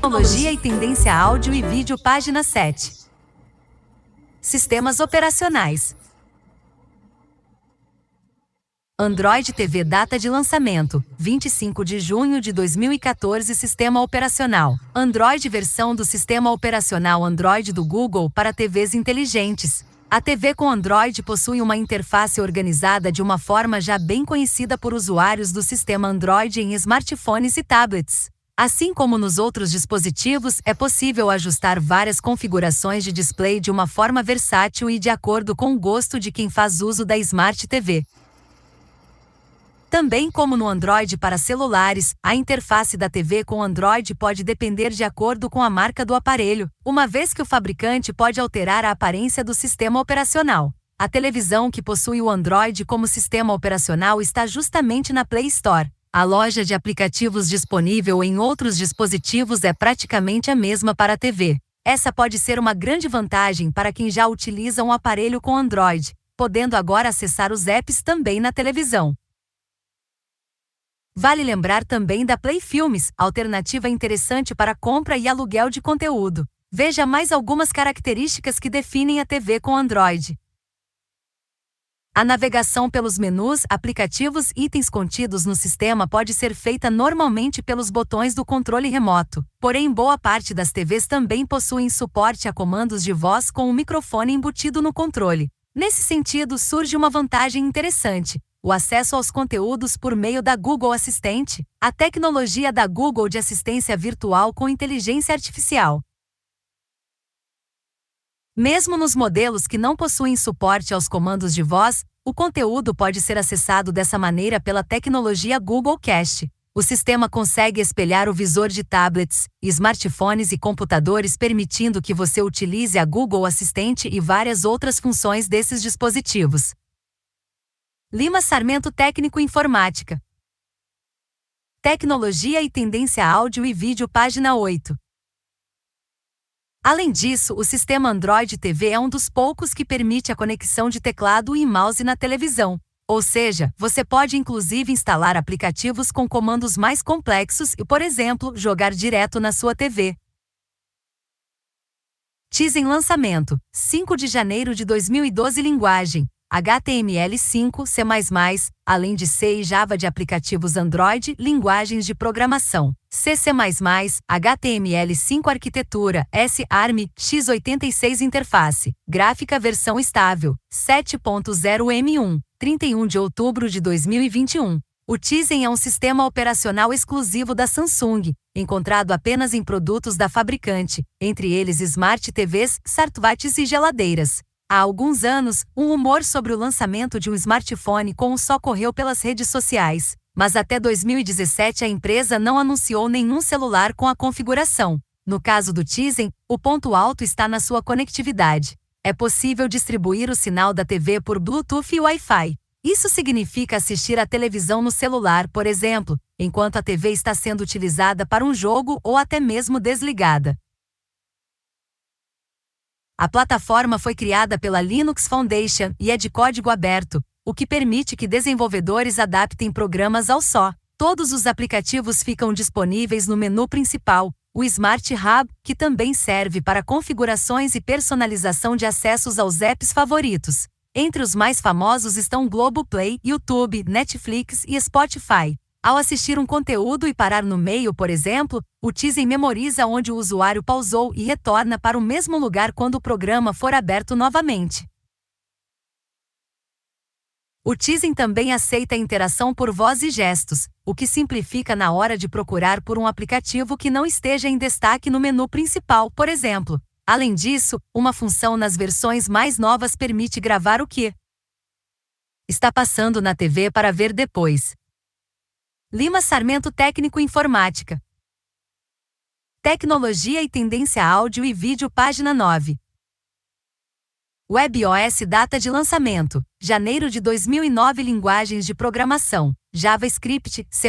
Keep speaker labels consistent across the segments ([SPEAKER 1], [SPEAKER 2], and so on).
[SPEAKER 1] Tecnologia e tendência áudio e vídeo, página 7. Sistemas operacionais. Android TV, data de lançamento, 25 de junho de 2014. Sistema operacional. Android, versão do sistema operacional Android do Google para TVs inteligentes. A TV com Android possui uma interface organizada de uma forma já bem conhecida por usuários do sistema Android em smartphones e tablets. Assim como nos outros dispositivos, é possível ajustar várias configurações de display de uma forma versátil e de acordo com o gosto de quem faz uso da Smart TV. Também como no Android para celulares, a interface da TV com Android pode depender de acordo com a marca do aparelho, uma vez que o fabricante pode alterar a aparência do sistema operacional. A televisão que possui o Android como sistema operacional está justamente na Play Store. A loja de aplicativos disponível em outros dispositivos é praticamente a mesma para a TV. Essa pode ser uma grande vantagem para quem já utiliza um aparelho com Android, podendo agora acessar os apps também na televisão. Vale lembrar também da Play Filmes, alternativa interessante para compra e aluguel de conteúdo. Veja mais algumas características que definem a TV com Android. A navegação pelos menus, aplicativos e itens contidos no sistema pode ser feita normalmente pelos botões do controle remoto. Porém, boa parte das TVs também possuem suporte a comandos de voz com um microfone embutido no controle. Nesse sentido, surge uma vantagem interessante: o acesso aos conteúdos por meio da Google Assistente, a tecnologia da Google de assistência virtual com inteligência artificial. Mesmo nos modelos que não possuem suporte aos comandos de voz, o conteúdo pode ser acessado dessa maneira pela tecnologia Google Cast. O sistema consegue espelhar o visor de tablets, smartphones e computadores, permitindo que você utilize a Google Assistente e várias outras funções desses dispositivos. Lima Sarmento, técnico informática. Tecnologia e tendência áudio e vídeo, página 8. Além disso, o sistema Android TV é um dos poucos que permite a conexão de teclado e mouse na televisão. Ou seja, você pode inclusive instalar aplicativos com comandos mais complexos e, por exemplo, jogar direto na sua TV. Tizen lançamento, 5 de janeiro de 2012. Linguagem: HTML5, C++, além de C e Java de aplicativos Android. Linguagens de programação: C++, HTML5. Arquitetura: S ARM x86. Interface gráfica: versão estável 7.0 M1, 31 de outubro de 2021. O Tizen é um sistema operacional exclusivo da Samsung, encontrado apenas em produtos da fabricante, entre eles Smart TVs, smartwatches e geladeiras. Há alguns anos, um rumor sobre o lançamento de um smartphone com um só correu pelas redes sociais, mas até 2017 a empresa não anunciou nenhum celular com a configuração. No caso do Tizen, o ponto alto está na sua conectividade. É possível distribuir o sinal da TV por Bluetooth e Wi-Fi. Isso significa assistir à televisão no celular, por exemplo, enquanto a TV está sendo utilizada para um jogo ou até mesmo desligada. A plataforma foi criada pela Linux Foundation e é de código aberto, o que permite que desenvolvedores adaptem programas ao só. Todos os aplicativos ficam disponíveis no menu principal, o Smart Hub, que também serve para configurações e personalização de acessos aos apps favoritos. Entre os mais famosos estão Globoplay, YouTube, Netflix e Spotify. Ao assistir um conteúdo e parar no meio, por exemplo, o Tizen memoriza onde o usuário pausou e retorna para o mesmo lugar quando o programa for aberto novamente. O Tizen também aceita a interação por voz e gestos, o que simplifica na hora de procurar por um aplicativo que não esteja em destaque no menu principal, por exemplo. Além disso, uma função nas versões mais novas permite gravar o que está passando na TV para ver depois. Lima Sarmento, técnico informática. Tecnologia e tendência áudio e vídeo, página 9. WebOS, data de lançamento: janeiro de 2009. Linguagens de programação: JavaScript, C++.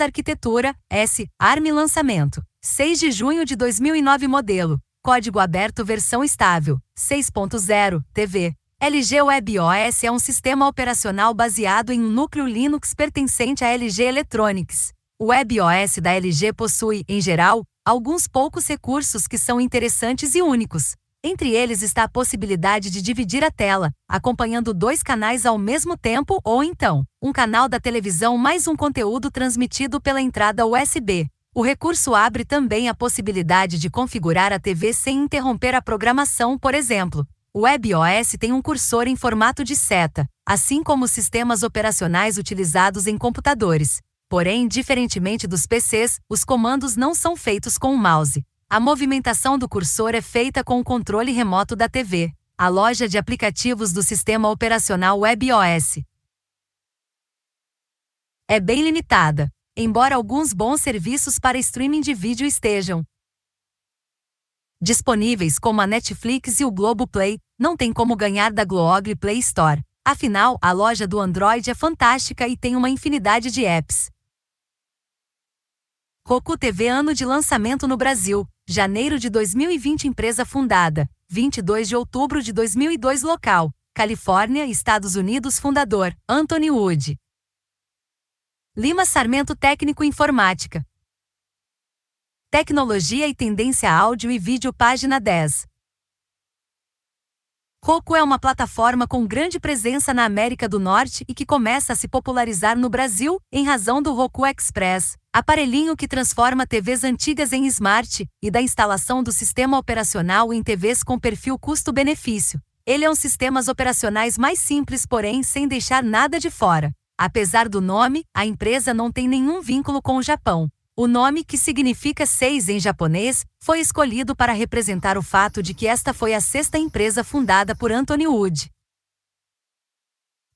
[SPEAKER 1] Arquitetura: S ARM. Lançamento: 6 de junho de 2009. Modelo: código aberto, versão estável 6.0. TV: LG. WebOS é um sistema operacional baseado em um núcleo Linux pertencente à LG Electronics. O WebOS da LG possui, em geral, alguns poucos recursos que são interessantes e únicos. Entre eles está a possibilidade de dividir a tela, acompanhando 2 canais ao mesmo tempo ou então, um canal da televisão mais um conteúdo transmitido pela entrada USB. O recurso abre também a possibilidade de configurar a TV sem interromper a programação, por exemplo. O WebOS tem um cursor em formato de seta, assim como os sistemas operacionais utilizados em computadores. Porém, diferentemente dos PCs, os comandos não são feitos com o mouse. A movimentação do cursor é feita com o controle remoto da TV. A loja de aplicativos do sistema operacional WebOS é bem limitada, embora alguns bons serviços para streaming de vídeo estejam disponíveis, como a Netflix e o Globoplay. Não tem como ganhar da Google Play Store. Afinal, a loja do Android é fantástica e tem uma infinidade de apps. Roku TV ano de lançamento no Brasil, janeiro de 2020. Empresa fundada, 22 de outubro de 2002. Local, Califórnia, Estados Unidos. Fundador, Anthony Wood. Lima Sarmento. Técnico Informática, Tecnologia e Tendência Áudio e Vídeo. Página 10. Roku é uma plataforma com grande presença na América do Norte e que começa a se popularizar no Brasil, em razão do Roku Express, aparelhinho que transforma TVs antigas em smart, e da instalação do sistema operacional em TVs com perfil custo-benefício. Ele é um sistemas operacionais mais simples, porém sem deixar nada de fora. Apesar do nome, a empresa não tem nenhum vínculo com o Japão. O nome, que significa 6 em japonês, foi escolhido para representar o fato de que esta foi a 6ª empresa fundada por Anthony Wood.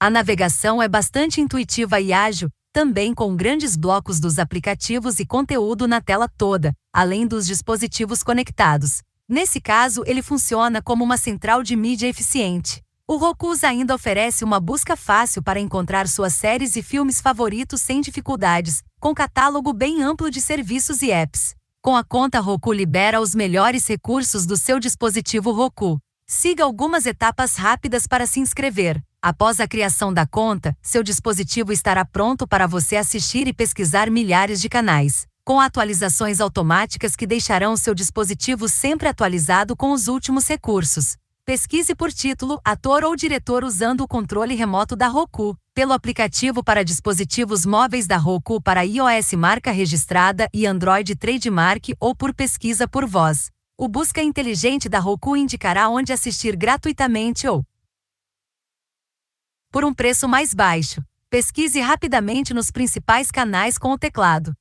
[SPEAKER 1] A navegação é bastante intuitiva e ágil, também com grandes blocos dos aplicativos e conteúdo na tela toda, além dos dispositivos conectados. Nesse caso, ele funciona como uma central de mídia eficiente. O Roku ainda oferece uma busca fácil para encontrar suas séries e filmes favoritos sem dificuldades, com catálogo bem amplo de serviços e apps. Com a conta Roku, libera os melhores recursos do seu dispositivo Roku. Siga algumas etapas rápidas para se inscrever. Após a criação da conta, seu dispositivo estará pronto para você assistir e pesquisar milhares de canais, com atualizações automáticas que deixarão seu dispositivo sempre atualizado com os últimos recursos. Pesquise por título, ator ou diretor usando o controle remoto da Roku, pelo aplicativo para dispositivos móveis da Roku para iOS marca registrada e Android trademark, ou por pesquisa por voz. O busca inteligente da Roku indicará onde assistir gratuitamente ou por um preço mais baixo. Pesquise rapidamente nos principais canais com o teclado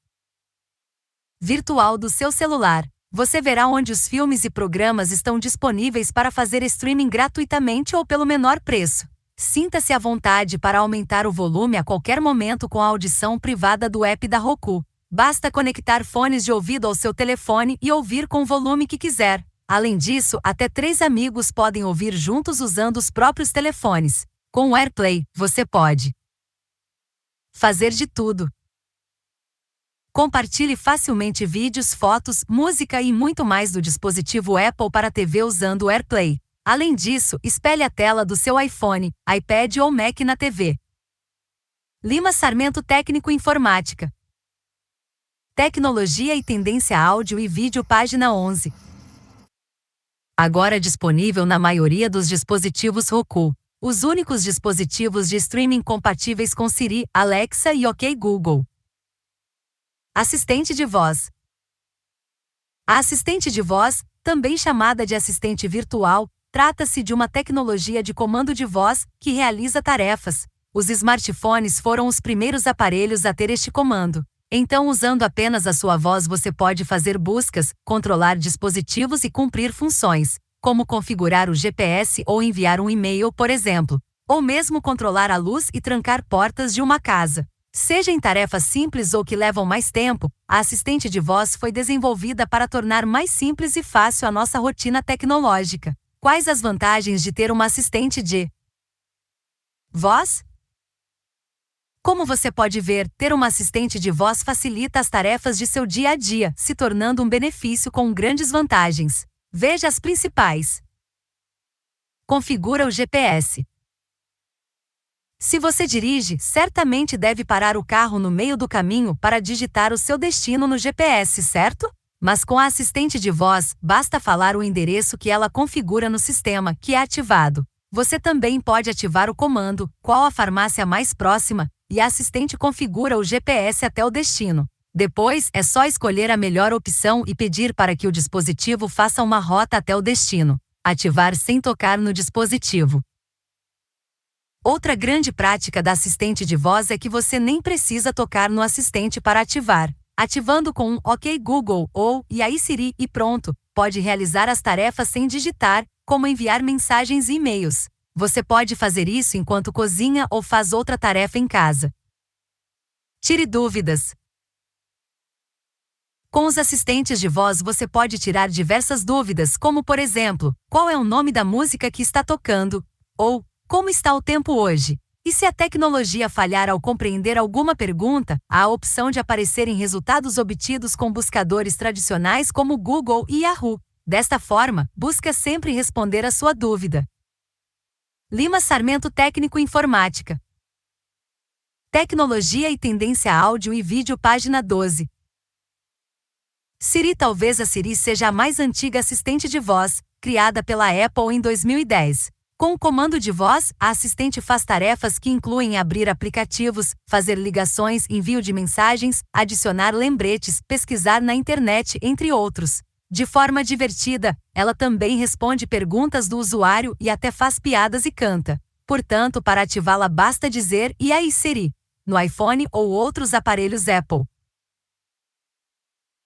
[SPEAKER 1] virtual do seu celular. Você verá onde os filmes e programas estão disponíveis para fazer streaming gratuitamente ou pelo menor preço. Sinta-se à vontade para aumentar o volume a qualquer momento com a audição privada do app da Roku. Basta conectar fones de ouvido ao seu telefone e ouvir com o volume que quiser. Além disso, até 3 amigos podem ouvir juntos usando os próprios telefones. Com o AirPlay, você pode fazer de tudo. Compartilhe facilmente vídeos, fotos, música e muito mais do dispositivo Apple para TV usando o AirPlay. Além disso, espelhe a tela do seu iPhone, iPad ou Mac na TV. Lima Sarmento. Técnico Informática, Tecnologia e Tendência Áudio e Vídeo. Página 11. Agora disponível na maioria dos dispositivos Roku. Os únicos dispositivos de streaming compatíveis com Siri, Alexa e OK Google. Assistente de voz. A assistente de voz, também chamada de assistente virtual, trata-se de uma tecnologia de comando de voz que realiza tarefas. Os smartphones foram os primeiros aparelhos a ter este comando. Então, usando apenas a sua voz, você pode fazer buscas, controlar dispositivos e cumprir funções, como configurar o GPS ou enviar um e-mail, por exemplo, ou mesmo controlar a luz e trancar portas de uma casa. Seja em tarefas simples ou que levam mais tempo, a assistente de voz foi desenvolvida para tornar mais simples e fácil a nossa rotina tecnológica. Quais as vantagens de ter uma assistente de voz? Como você pode ver, ter uma assistente de voz facilita as tarefas de seu dia a dia, se tornando um benefício com grandes vantagens. Veja as principais. Configura o GPS. Se você dirige, certamente deve parar o carro no meio do caminho para digitar o seu destino no GPS, certo? Mas com a assistente de voz, basta falar o endereço que ela configura no sistema, que é ativado. Você também pode ativar o comando, qual a farmácia mais próxima, e a assistente configura o GPS até o destino. Depois, é só escolher a melhor opção e pedir para que o dispositivo faça uma rota até o destino. Ativar sem tocar no dispositivo. Outra grande prática da assistente de voz é que você nem precisa tocar no assistente para ativar. Ativando com um OK Google ou "E aí Siri" e pronto, pode realizar as tarefas sem digitar, como enviar mensagens e e-mails. Você pode fazer isso enquanto cozinha ou faz outra tarefa em casa. Tire dúvidas. Com os assistentes de voz você pode tirar diversas dúvidas, como por exemplo, qual é o nome da música que está tocando? Ou, como está o tempo hoje? E se a tecnologia falhar ao compreender alguma pergunta, há a opção de aparecerem resultados obtidos com buscadores tradicionais como Google e Yahoo. Desta forma, busca sempre responder a sua dúvida. Lima Sarmento Técnico Informática. Tecnologia e tendência áudio e vídeo página 12. Siri. Talvez a Siri seja a mais antiga assistente de voz, criada pela Apple em 2010. Com o comando de voz, a assistente faz tarefas que incluem abrir aplicativos, fazer ligações, envio de mensagens, adicionar lembretes, pesquisar na internet, entre outros. De forma divertida, ela também responde perguntas do usuário e até faz piadas e canta. Portanto, para ativá-la basta dizer "E aí Siri?" no iPhone ou outros aparelhos Apple.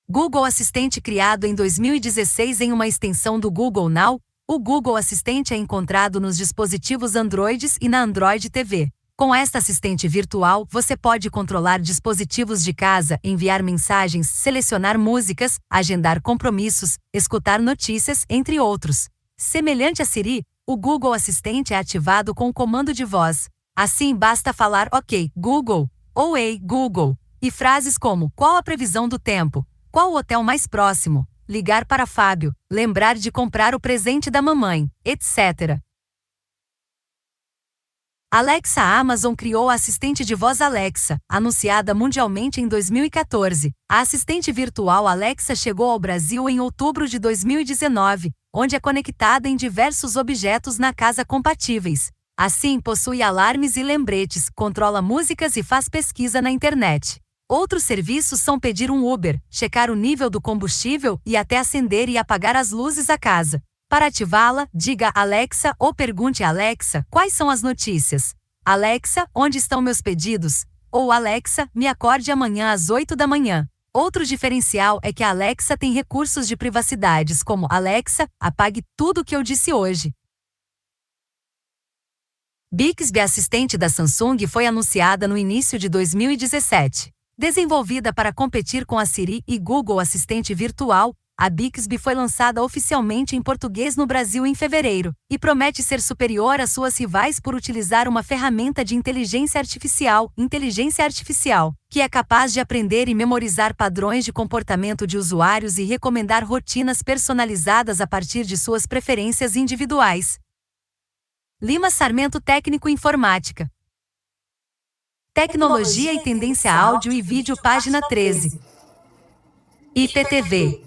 [SPEAKER 1] Google Assistente. Criado em 2016 em uma extensão do Google Now, o Google Assistente é encontrado nos dispositivos Androids e na Android TV. Com esta assistente virtual, você pode controlar dispositivos de casa, enviar mensagens, selecionar músicas, agendar compromissos, escutar notícias, entre outros. Semelhante a Siri, o Google Assistente é ativado com o comando de voz. Assim, basta falar "OK, Google" ou "Ei, Google", e frases como "Qual a previsão do tempo?", "Qual o hotel mais próximo?", "Ligar para Fábio", "Lembrar de comprar o presente da mamãe", etc. Alexa. A Amazon criou a assistente de voz Alexa, anunciada mundialmente em 2014. A assistente virtual Alexa chegou ao Brasil em outubro de 2019, onde é conectada em diversos objetos na casa compatíveis. Assim, possui alarmes e lembretes, controla músicas e faz pesquisa na internet. Outros serviços são pedir um Uber, checar o nível do combustível e até acender e apagar as luzes da casa. Para ativá-la, diga "Alexa" ou pergunte a Alexa quais são as notícias. "Alexa, onde estão meus pedidos?" Ou "Alexa, me acorde amanhã às 8 da manhã. Outro diferencial é que a Alexa tem recursos de privacidades como "Alexa, apague tudo o que eu disse hoje." Bixby. A assistente da Samsung foi anunciada no início de 2017. Desenvolvida para competir com a Siri e Google Assistente Virtual, a Bixby foi lançada oficialmente em português no Brasil em fevereiro, e promete ser superior às suas rivais por utilizar uma ferramenta de inteligência artificial, que é capaz de aprender e memorizar padrões de comportamento de usuários e recomendar rotinas personalizadas a partir de suas preferências individuais. Lima Sarmento Técnico Informática. Tecnologia e tendência áudio e vídeo página 13. IPTV.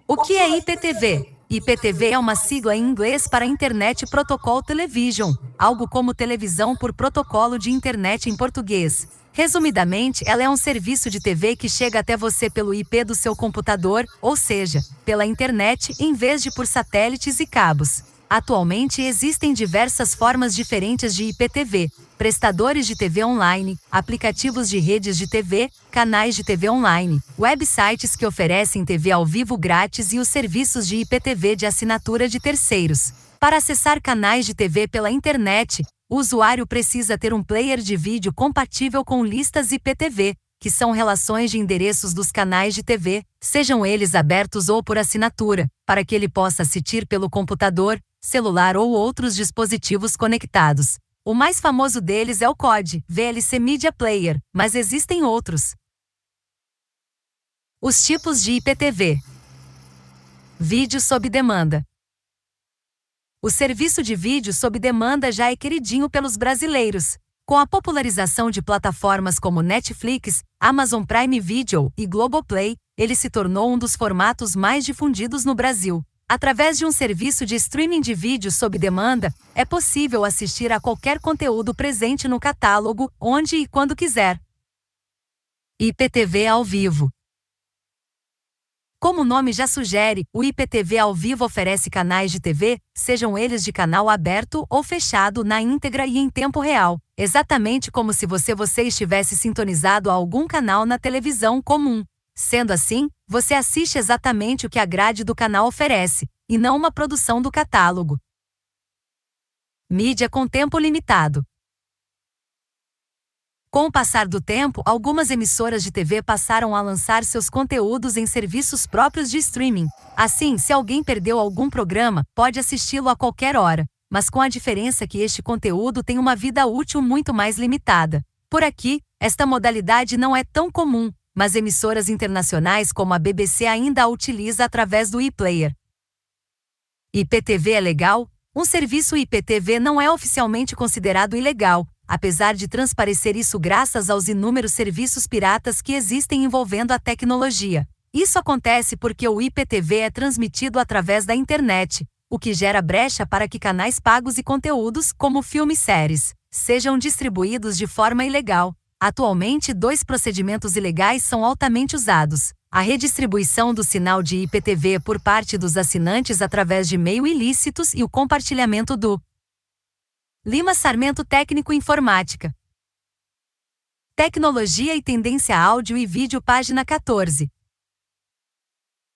[SPEAKER 1] O que é IPTV? IPTV é uma sigla em inglês para Internet Protocol Television, algo como televisão por protocolo de internet em português. Resumidamente, ela é um serviço de TV que chega até você pelo IP do seu computador, ou seja, pela internet, em vez de por satélites e cabos. Atualmente existem diversas formas diferentes de IPTV: prestadores de TV online, aplicativos de redes de TV, canais de TV online, websites que oferecem TV ao vivo grátis e os serviços de IPTV de assinatura de terceiros. Para acessar canais de TV pela internet, o usuário precisa ter um player de vídeo compatível com listas IPTV, que são relações de endereços dos canais de TV, sejam eles abertos ou por assinatura, para que ele possa assistir pelo computador, celular ou outros dispositivos conectados. O mais famoso deles é o COD, VLC Media Player, mas existem outros. Os tipos de IPTV. Vídeo sob demanda. O serviço de vídeo sob demanda já é queridinho pelos brasileiros. Com a popularização de plataformas como Netflix, Amazon Prime Video e Globoplay, ele se tornou um dos formatos mais difundidos no Brasil. Através de um serviço de streaming de vídeo sob demanda, é possível assistir a qualquer conteúdo presente no catálogo, onde e quando quiser. IPTV ao vivo. Como o nome já sugere, o IPTV ao vivo oferece canais de TV, sejam eles de canal aberto ou fechado na íntegra e em tempo real, exatamente como se você estivesse sintonizado a algum canal na televisão comum. Sendo assim, você assiste exatamente o que a grade do canal oferece, e não uma produção do catálogo. Mídia com tempo limitado. Com o passar do tempo, algumas emissoras de TV passaram a lançar seus conteúdos em serviços próprios de streaming. Assim, se alguém perdeu algum programa, pode assisti-lo a qualquer hora, mas com a diferença que este conteúdo tem uma vida útil muito mais limitada. Por aqui, esta modalidade não é tão comum, mas emissoras internacionais como a BBC ainda a utiliza através do iPlayer. IPTV é legal? Um serviço IPTV não é oficialmente considerado ilegal, apesar de transparecer isso graças aos inúmeros serviços piratas que existem envolvendo a tecnologia. Isso acontece porque o IPTV é transmitido através da internet, o que gera brecha para que canais pagos e conteúdos, como filmes e séries, sejam distribuídos de forma ilegal. Atualmente, 2 procedimentos ilegais são altamente usados: a redistribuição do sinal de IPTV por parte dos assinantes através de e-mail ilícitos e o compartilhamento do Lima Sarmento Técnico Informática. Tecnologia e tendência áudio e vídeo, página 14.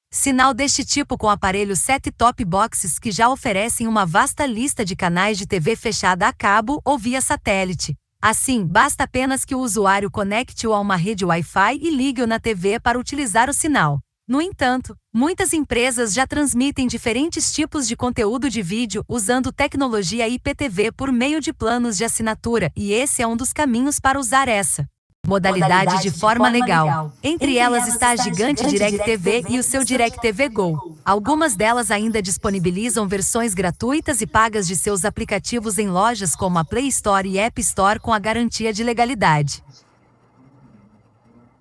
[SPEAKER 1] Sinal deste tipo com aparelhos set-top boxes que já oferecem uma vasta lista de canais de TV fechada a cabo ou via satélite. Assim, basta apenas que o usuário conecte-o a uma rede Wi-Fi e ligue-o na TV para utilizar o sinal. No entanto, muitas empresas já transmitem diferentes tipos de conteúdo de vídeo usando tecnologia IPTV por meio de planos de assinatura, e esse é um dos caminhos para usar essa modalidade de forma legal. Entre elas está a gigante DirecTV e o seu DirecTV Go. Algumas delas ainda disponibilizam versões gratuitas e pagas de seus aplicativos em lojas como a Play Store e App Store com a garantia de legalidade.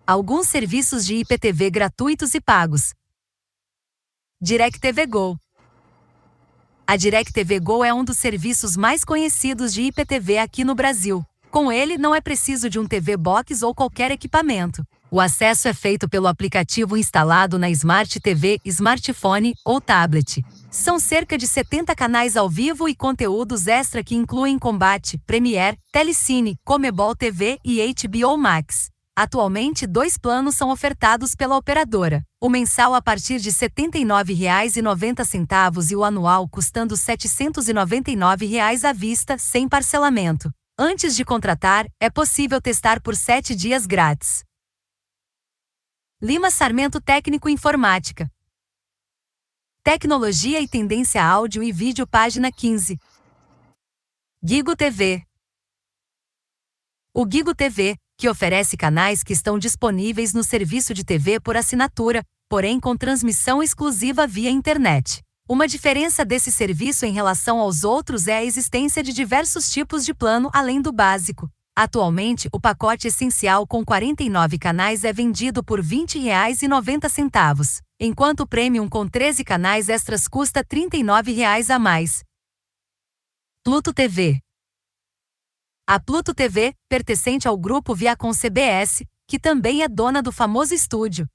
[SPEAKER 1] Alguns serviços de IPTV gratuitos e pagos. DirecTV Go. A DirecTV Go é um dos serviços mais conhecidos de IPTV aqui no Brasil. Com ele, não é preciso de um TV Box ou qualquer equipamento. O acesso é feito pelo aplicativo instalado na Smart TV, smartphone ou tablet. São cerca de 70 canais ao vivo e conteúdos extra que incluem Combate, Premiere, Telecine, Comebol TV e HBO Max. Atualmente, 2 planos são ofertados pela operadora. O mensal a partir de R$ 79,90 e o anual custando R$ 799 à vista, sem parcelamento. Antes de contratar, é possível testar por 7 dias grátis. Lima Sarmento Técnico Informática. Tecnologia e tendência áudio e vídeo, página 15. Gigo TV. O Gigo TV, que oferece canais que estão disponíveis no serviço de TV por assinatura, porém com transmissão exclusiva via internet. Uma diferença desse serviço em relação aos outros é a existência de diversos tipos de plano além do básico. Atualmente, o pacote essencial com 49 canais é vendido por R$ 20,90, enquanto o Premium com 13 canais extras custa R$ 39 a mais. Pluto TV. A Pluto TV, pertencente ao grupo Viacom CBS, que também é dona do famoso estúdio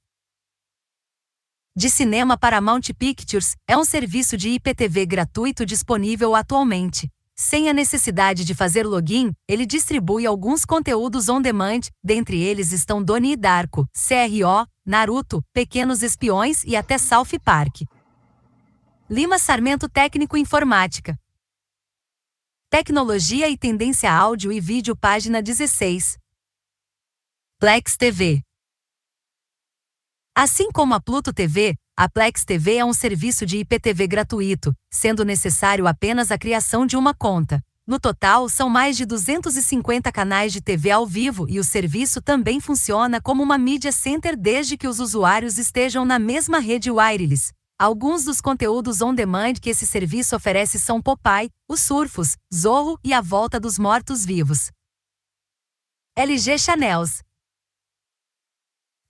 [SPEAKER 1] de cinema Paramount Pictures, é um serviço de IPTV gratuito disponível atualmente. Sem a necessidade de fazer login, ele distribui alguns conteúdos on-demand, dentre eles estão Donnie Darko, CRO, Naruto, Pequenos Espiões e até South Park. Lima Sarmento Técnico Informática. Tecnologia e tendência áudio e vídeo, página 16. Plex TV. Assim como a Pluto TV, a Plex TV é um serviço de IPTV gratuito, sendo necessário apenas a criação de uma conta. No total, são mais de 250 canais de TV ao vivo e o serviço também funciona como uma media center desde que os usuários estejam na mesma rede wireless. Alguns dos conteúdos on-demand que esse serviço oferece são Popeye, Os Surfos, Zorro e A Volta dos Mortos-Vivos. LG Channels.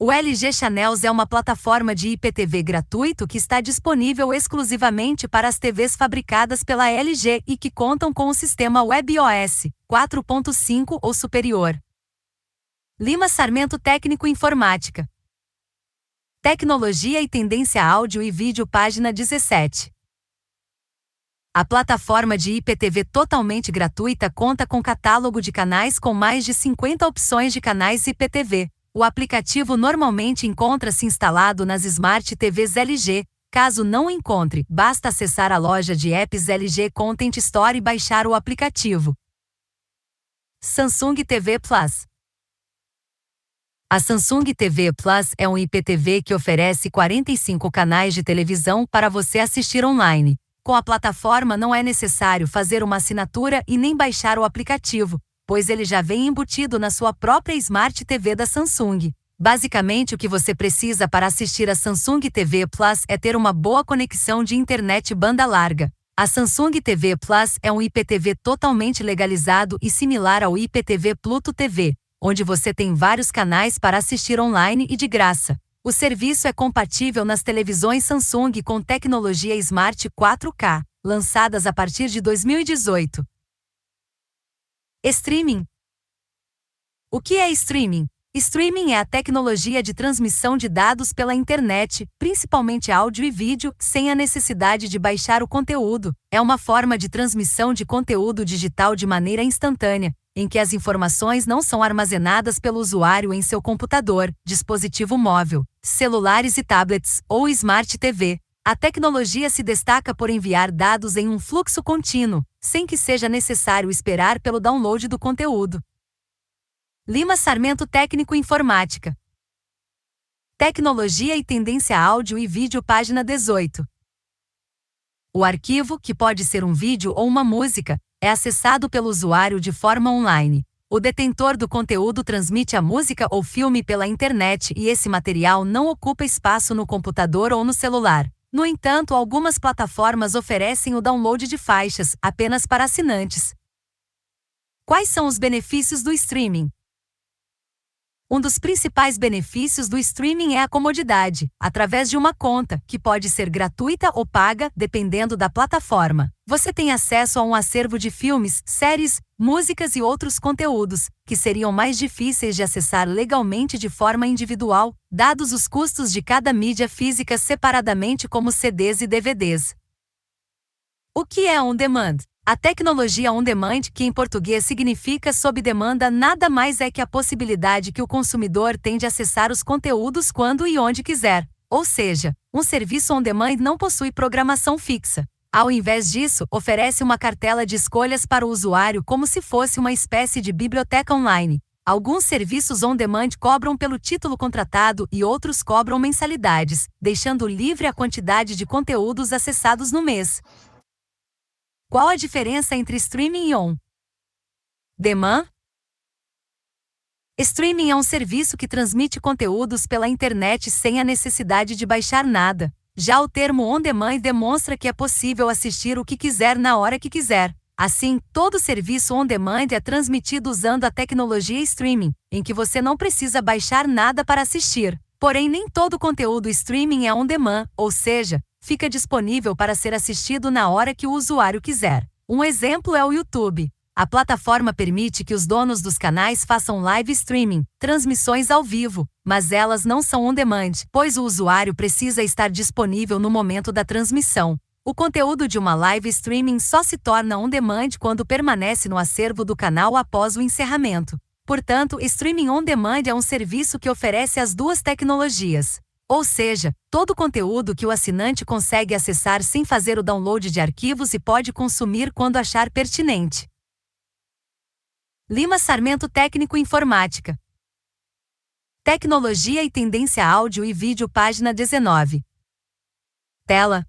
[SPEAKER 1] O LG Channels é uma plataforma de IPTV gratuito que está disponível exclusivamente para as TVs fabricadas pela LG e que contam com o sistema WebOS 4.5 ou superior. Lima Sarmento Técnico Informática. Tecnologia e tendência áudio e vídeo, página 17. A plataforma de IPTV totalmente gratuita conta com catálogo de canais com mais de 50 opções de canais IPTV. O aplicativo normalmente encontra-se instalado nas Smart TVs LG. Caso não encontre, basta acessar a loja de apps LG Content Store e baixar o aplicativo. Samsung TV Plus. A Samsung TV Plus é um IPTV que oferece 45 canais de televisão para você assistir online. Com a plataforma não é necessário fazer uma assinatura e nem baixar o aplicativo, pois ele já vem embutido na sua própria Smart TV da Samsung. Basicamente, o que você precisa para assistir a Samsung TV Plus é ter uma boa conexão de internet banda larga. A Samsung TV Plus é um IPTV totalmente legalizado e similar ao IPTV Pluto TV, onde você tem vários canais para assistir online e de graça. O serviço é compatível nas televisões Samsung com tecnologia Smart 4K, lançadas a partir de 2018. Streaming. O que é streaming? Streaming é a tecnologia de transmissão de dados pela internet, principalmente áudio e vídeo, sem a necessidade de baixar o conteúdo. É uma forma de transmissão de conteúdo digital de maneira instantânea, em que as informações não são armazenadas pelo usuário em seu computador, dispositivo móvel, celulares e tablets, ou Smart TV. A tecnologia se destaca por enviar dados em um fluxo contínuo, sem que seja necessário esperar pelo download do conteúdo. Lima Sarmento Técnico Informática. Tecnologia e tendência áudio e vídeo, página 18. O arquivo, que pode ser um vídeo ou uma música, é acessado pelo usuário de forma online. O detentor do conteúdo transmite a música ou filme pela internet e esse material não ocupa espaço no computador ou no celular. No entanto, algumas plataformas oferecem o download de faixas apenas para assinantes. Quais são os benefícios do streaming? Um dos principais benefícios do streaming é a comodidade, através de uma conta, que pode ser gratuita ou paga, dependendo da plataforma. Você tem acesso a um acervo de filmes, séries, músicas e outros conteúdos, que seriam mais difíceis de acessar legalmente de forma individual, dados os custos de cada mídia física separadamente, como CDs e DVDs. O que é on-demand? A tecnologia on-demand, que em português significa sob demanda, nada mais é que a possibilidade que o consumidor tem de acessar os conteúdos quando e onde quiser. Ou seja, um serviço on-demand não possui programação fixa. Ao invés disso, oferece uma cartela de escolhas para o usuário como se fosse uma espécie de biblioteca online. Alguns serviços on-demand cobram pelo título contratado e outros cobram mensalidades, deixando livre a quantidade de conteúdos acessados no mês. Qual a diferença entre streaming e on-demand? Streaming é um serviço que transmite conteúdos pela internet sem a necessidade de baixar nada. Já o termo on-demand demonstra que é possível assistir o que quiser na hora que quiser. Assim, todo serviço on-demand é transmitido usando a tecnologia streaming, em que você não precisa baixar nada para assistir. Porém, nem todo conteúdo streaming é on-demand, ou seja, fica disponível para ser assistido na hora que o usuário quiser. Um exemplo é o YouTube. A plataforma permite que os donos dos canais façam live streaming, transmissões ao vivo, mas elas não são on-demand, pois o usuário precisa estar disponível no momento da transmissão. O conteúdo de uma live streaming só se torna on-demand quando permanece no acervo do canal após o encerramento. Portanto, streaming on-demand é um serviço que oferece as duas tecnologias. Ou seja, todo conteúdo que o assinante consegue acessar sem fazer o download de arquivos e pode consumir quando achar pertinente. Lima Sarmento Técnico Informática. Tecnologia e tendência áudio e vídeo, página 19. Tela.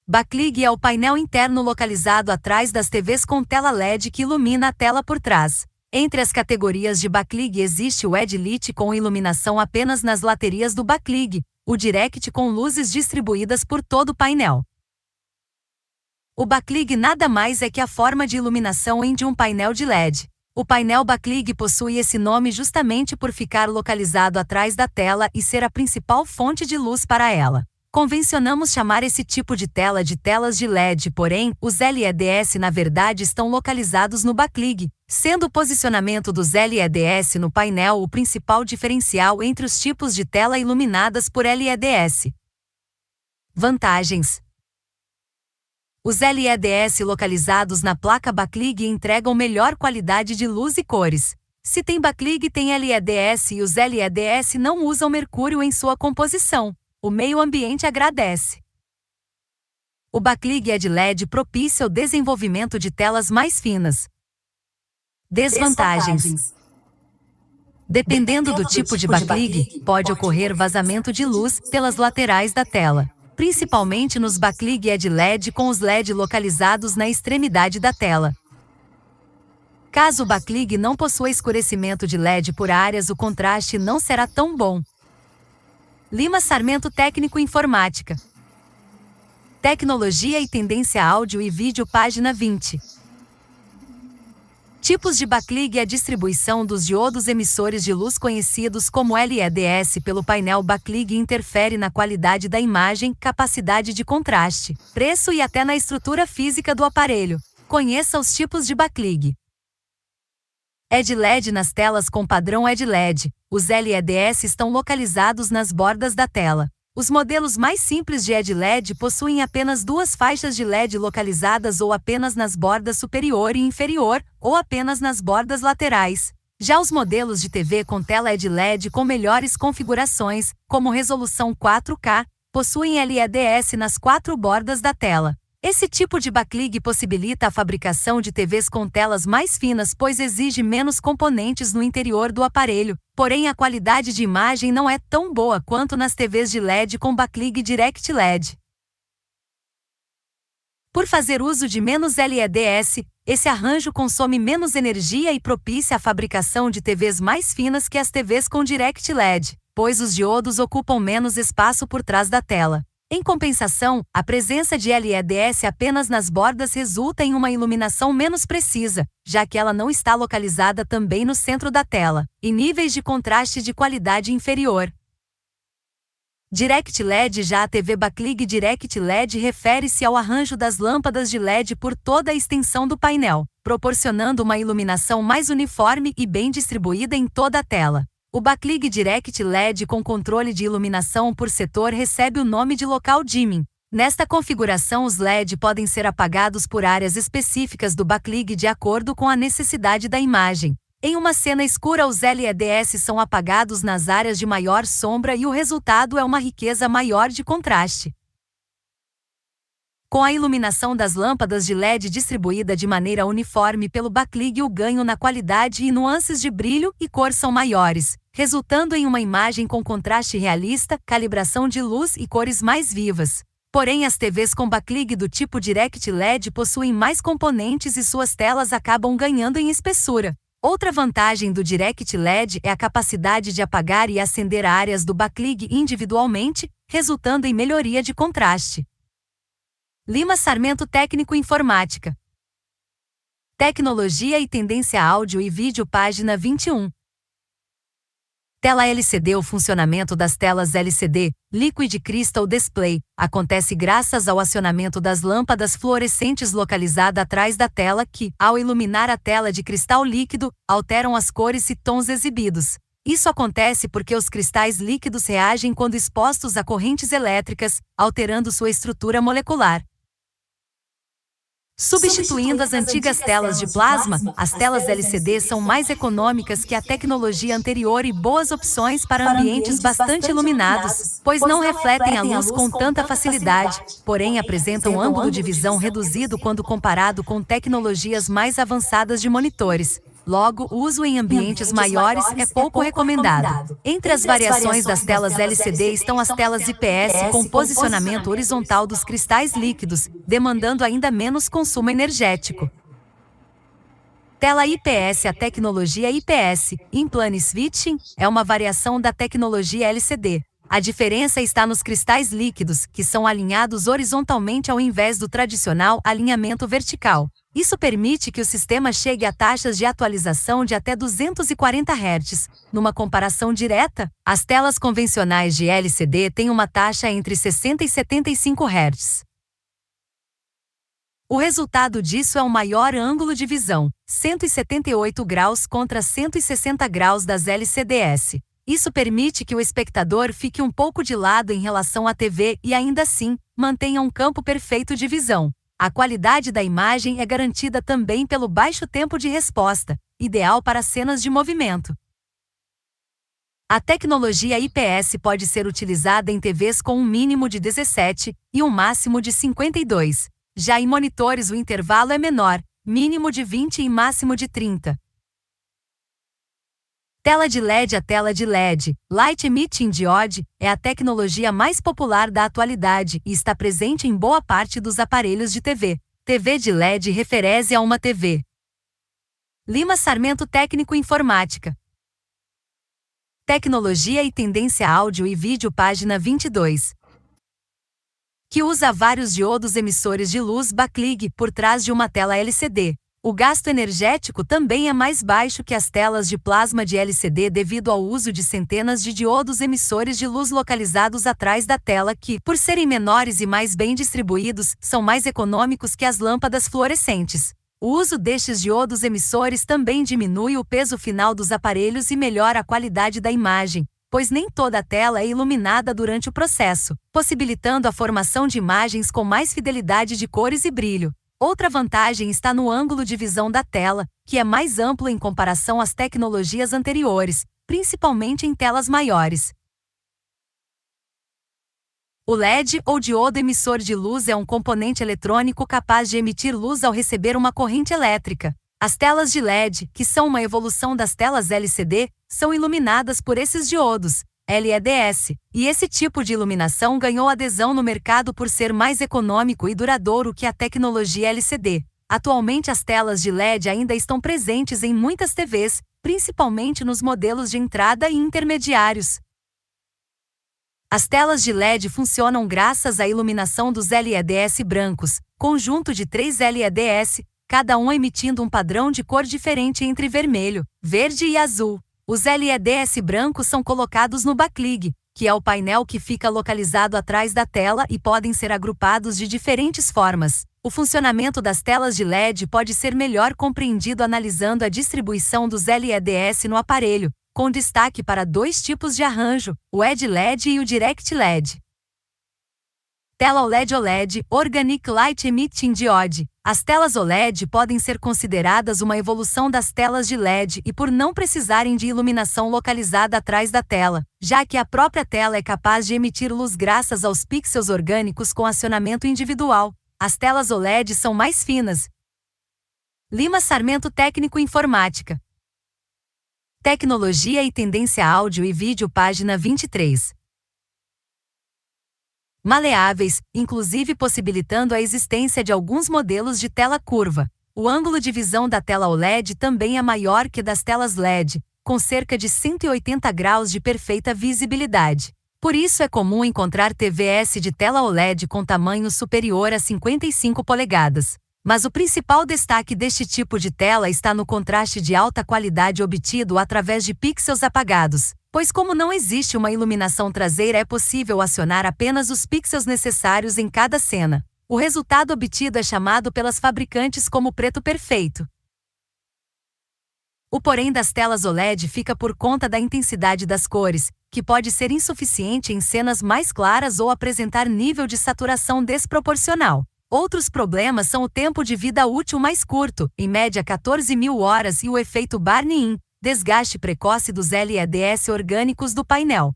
[SPEAKER 1] Backlight é o painel interno localizado atrás das TVs com tela LED que ilumina a tela por trás. Entre as categorias de backlight existe o Edge com iluminação apenas nas laterias do backlight, o Direct com luzes distribuídas por todo o painel. O backlight nada mais é que a forma de iluminação de um painel de LED. O painel backlight possui esse nome justamente por ficar localizado atrás da tela e ser a principal fonte de luz para ela. Convencionamos chamar esse tipo de tela de telas de LED, porém, os LEDs na verdade estão localizados no backlight, sendo o posicionamento dos LEDs no painel o principal diferencial entre os tipos de tela iluminadas por LEDs. Vantagens: os LEDs localizados na placa backlight entregam melhor qualidade de luz e cores. Se tem backlight, tem LEDs e os LEDs não usam mercúrio em sua composição. O meio ambiente agradece. O backlight é de LED propício ao desenvolvimento de telas mais finas. Desvantagens: dependendo do tipo de backlight, pode ocorrer vazamento de luz pelas laterais da tela, principalmente nos backlight de LED com os LED localizados na extremidade da tela. Caso o backlight não possua escurecimento de LED por áreas, o contraste não será tão bom. Lima Sarmento, Técnico Informática. Tecnologia e Tendência Áudio e Vídeo, página 20. Tipos de backlight: a distribuição dos diodos emissores de luz conhecidos como LEDs pelo painel backlight interfere na qualidade da imagem, capacidade de contraste, preço e até na estrutura física do aparelho. Conheça os tipos de backlight. LED nas telas com padrão LED. Os LEDs estão localizados nas bordas da tela. Os modelos mais simples de LED possuem apenas duas faixas de LED localizadas ou apenas nas bordas superior e inferior, ou apenas nas bordas laterais. Já os modelos de TV com tela LED com melhores configurações, como resolução 4K, possuem LEDs nas quatro bordas da tela. Esse tipo de backlight possibilita a fabricação de TVs com telas mais finas, pois exige menos componentes no interior do aparelho, porém a qualidade de imagem não é tão boa quanto nas TVs de LED com backlight Direct LED. Por fazer uso de menos LEDs, esse arranjo consome menos energia e propicia a fabricação de TVs mais finas que as TVs com Direct LED, pois os diodos ocupam menos espaço por trás da tela. Em compensação, a presença de LEDs apenas nas bordas resulta em uma iluminação menos precisa, já que ela não está localizada também no centro da tela, e níveis de contraste de qualidade inferior. Direct LED. Já a TV backlight Direct LED refere-se ao arranjo das lâmpadas de LED por toda a extensão do painel, proporcionando uma iluminação mais uniforme e bem distribuída em toda a tela. O backlight Direct LED com controle de iluminação por setor recebe o nome de Local Dimming. Nesta configuração, os LED podem ser apagados por áreas específicas do backlight de acordo com a necessidade da imagem. Em uma cena escura, os LEDs são apagados nas áreas de maior sombra e o resultado é uma riqueza maior de contraste. Com a iluminação das lâmpadas de LED distribuída de maneira uniforme pelo backlight, o ganho na qualidade e nuances de brilho e cor são maiores, resultando em uma imagem com contraste realista, calibração de luz e cores mais vivas. Porém, as TVs com backlight do tipo Direct LED possuem mais componentes e suas telas acabam ganhando em espessura. Outra vantagem do Direct LED é a capacidade de apagar e acender áreas do backlight individualmente, resultando em melhoria de contraste. Lima Sarmento, Técnico Informática. Tecnologia e Tendência Áudio e Vídeo, página 21. Tela LCD. O funcionamento das telas LCD, Liquid Crystal Display, acontece graças ao acionamento das lâmpadas fluorescentes localizadas atrás da tela que, ao iluminar a tela de cristal líquido, alteram as cores e tons exibidos. Isso acontece porque os cristais líquidos reagem quando expostos a correntes elétricas, alterando sua estrutura molecular. Substituindo as antigas telas de plasma, as telas LCD são mais econômicas que a tecnologia anterior e boas opções para ambientes bastante iluminados, pois não refletem a luz com tanta facilidade, porém apresentam ângulo de visão reduzido quando comparado com tecnologias mais avançadas de monitores. Logo, o uso em ambientes maiores é pouco recomendado. Entre as variações das telas LCD estão as telas IPS com posicionamento horizontal dos cristais líquidos, demandando ainda menos consumo energético. Tela IPS. A tecnologia IPS, In Plane Switching, é uma variação da tecnologia LCD. A diferença está nos cristais líquidos, que são alinhados horizontalmente ao invés do tradicional alinhamento vertical. Isso permite que o sistema chegue a taxas de atualização de até 240 Hz. Numa comparação direta, as telas convencionais de LCD têm uma taxa entre 60 e 75 Hz. O resultado disso é um maior ângulo de visão, 178 graus contra 160 graus das LCDs. Isso permite que o espectador fique um pouco de lado em relação à TV e ainda assim, mantenha um campo perfeito de visão. A qualidade da imagem é garantida também pelo baixo tempo de resposta, ideal para cenas de movimento. A tecnologia IPS pode ser utilizada em TVs com um mínimo de 17 e um máximo de 52. Já em monitores o intervalo é menor, mínimo de 20 e máximo de 30. Tela de LED. A tela de LED, Light Emitting Diode, é a tecnologia mais popular da atualidade e está presente em boa parte dos aparelhos de TV. TV de LED refere-se a uma TV. Lima Sarmento, Técnico Informática. Tecnologia e Tendência Áudio e Vídeo, página 22. Que usa vários diodos emissores de luz backlight por trás de uma tela LCD. O gasto energético também é mais baixo que as telas de plasma de LCD devido ao uso de centenas de diodos emissores de luz localizados atrás da tela que, por serem menores e mais bem distribuídos, são mais econômicos que as lâmpadas fluorescentes. O uso destes diodos emissores também diminui o peso final dos aparelhos e melhora a qualidade da imagem, pois nem toda a tela é iluminada durante o processo, possibilitando a formação de imagens com mais fidelidade de cores e brilho. Outra vantagem está no ângulo de visão da tela, que é mais amplo em comparação às tecnologias anteriores, principalmente em telas maiores. O LED, ou diodo emissor de luz, é um componente eletrônico capaz de emitir luz ao receber uma corrente elétrica. As telas de LED, que são uma evolução das telas LCD, são iluminadas por esses diodos, LEDs, e esse tipo de iluminação ganhou adesão no mercado por ser mais econômico e duradouro que a tecnologia LCD. Atualmente as telas de LED ainda estão presentes em muitas TVs, principalmente nos modelos de entrada e intermediários. As telas de LED funcionam graças à iluminação dos LEDs brancos, conjunto de 3 LEDs, cada um emitindo um padrão de cor diferente entre vermelho, verde e azul. Os LEDs brancos são colocados no backlight, que é o painel que fica localizado atrás da tela e podem ser agrupados de diferentes formas. O funcionamento das telas de LED pode ser melhor compreendido analisando a distribuição dos LEDs no aparelho, com destaque para 2 tipos de arranjo, o ED-LED e o Direct LED. Tela OLED, Organic Light Emitting Diode. As telas OLED podem ser consideradas uma evolução das telas de LED e por não precisarem de iluminação localizada atrás da tela, já que a própria tela é capaz de emitir luz graças aos pixels orgânicos com acionamento individual. As telas OLED são mais finas. Lima Sarmento, Técnico Informática. Tecnologia e Tendência Áudio e Vídeo, página 23. Maleáveis, inclusive possibilitando a existência de alguns modelos de tela curva. O ângulo de visão da tela OLED também é maior que das telas LED, com cerca de 180 graus de perfeita visibilidade. Por isso é comum encontrar TVs de tela OLED com tamanho superior a 55 polegadas. Mas o principal destaque deste tipo de tela está no contraste de alta qualidade obtido através de pixels apagados, pois como não existe uma iluminação traseira é possível acionar apenas os pixels necessários em cada cena. O resultado obtido é chamado pelas fabricantes como preto perfeito. O porém das telas OLED fica por conta da intensidade das cores, que pode ser insuficiente em cenas mais claras ou apresentar nível de saturação desproporcional. Outros problemas são o tempo de vida útil mais curto, em média 14.000 horas, e o efeito burn-in, desgaste precoce dos LEDs orgânicos do painel.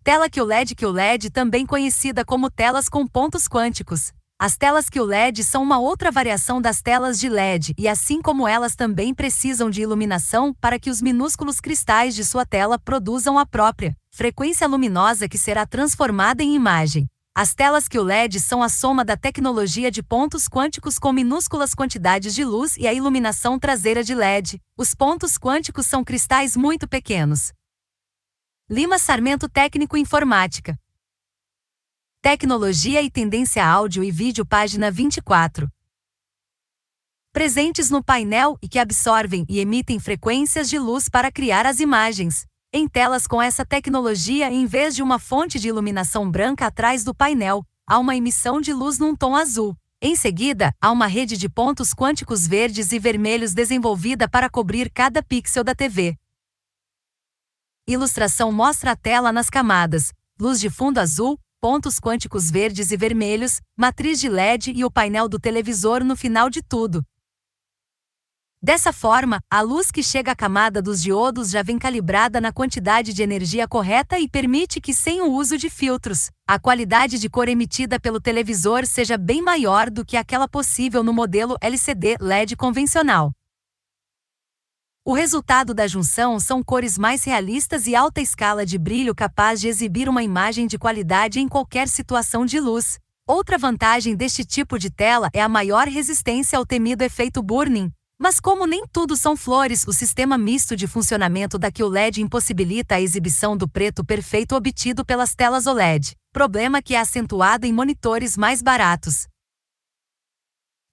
[SPEAKER 1] Tela QLED, também conhecida como telas com pontos quânticos. As telas QLED são uma outra variação das telas de LED e, assim como elas, também precisam de iluminação para que os minúsculos cristais de sua tela produzam a própria frequência luminosa que será transformada em imagem. As telas QLED são a soma da tecnologia de pontos quânticos com minúsculas quantidades de luz e a iluminação traseira de LED. Os pontos quânticos são cristais muito pequenos. Lima Sarmento Técnico Informática. Tecnologia e tendência áudio e vídeo página 24. Presentes no painel e que absorvem e emitem frequências de luz para criar as imagens. Em telas com essa tecnologia, em vez de uma fonte de iluminação branca atrás do painel, há uma emissão de luz num tom azul. Em seguida, há uma rede de pontos quânticos verdes e vermelhos desenvolvida para cobrir cada pixel da TV. Ilustração mostra a tela nas camadas: luz de fundo azul, pontos quânticos verdes e vermelhos, matriz de LED e o painel do televisor no final de tudo. Dessa forma, a luz que chega à camada dos diodos já vem calibrada na quantidade de energia correta e permite que, sem o uso de filtros, a qualidade de cor emitida pelo televisor seja bem maior do que aquela possível no modelo LCD LED convencional. O resultado da junção são cores mais realistas e alta escala de brilho capaz de exibir uma imagem de qualidade em qualquer situação de luz. Outra vantagem deste tipo de tela é a maior resistência ao temido efeito burn-in. Mas como nem tudo são flores, o sistema misto de funcionamento da QLED impossibilita a exibição do preto perfeito obtido pelas telas OLED, problema que é acentuado em monitores mais baratos.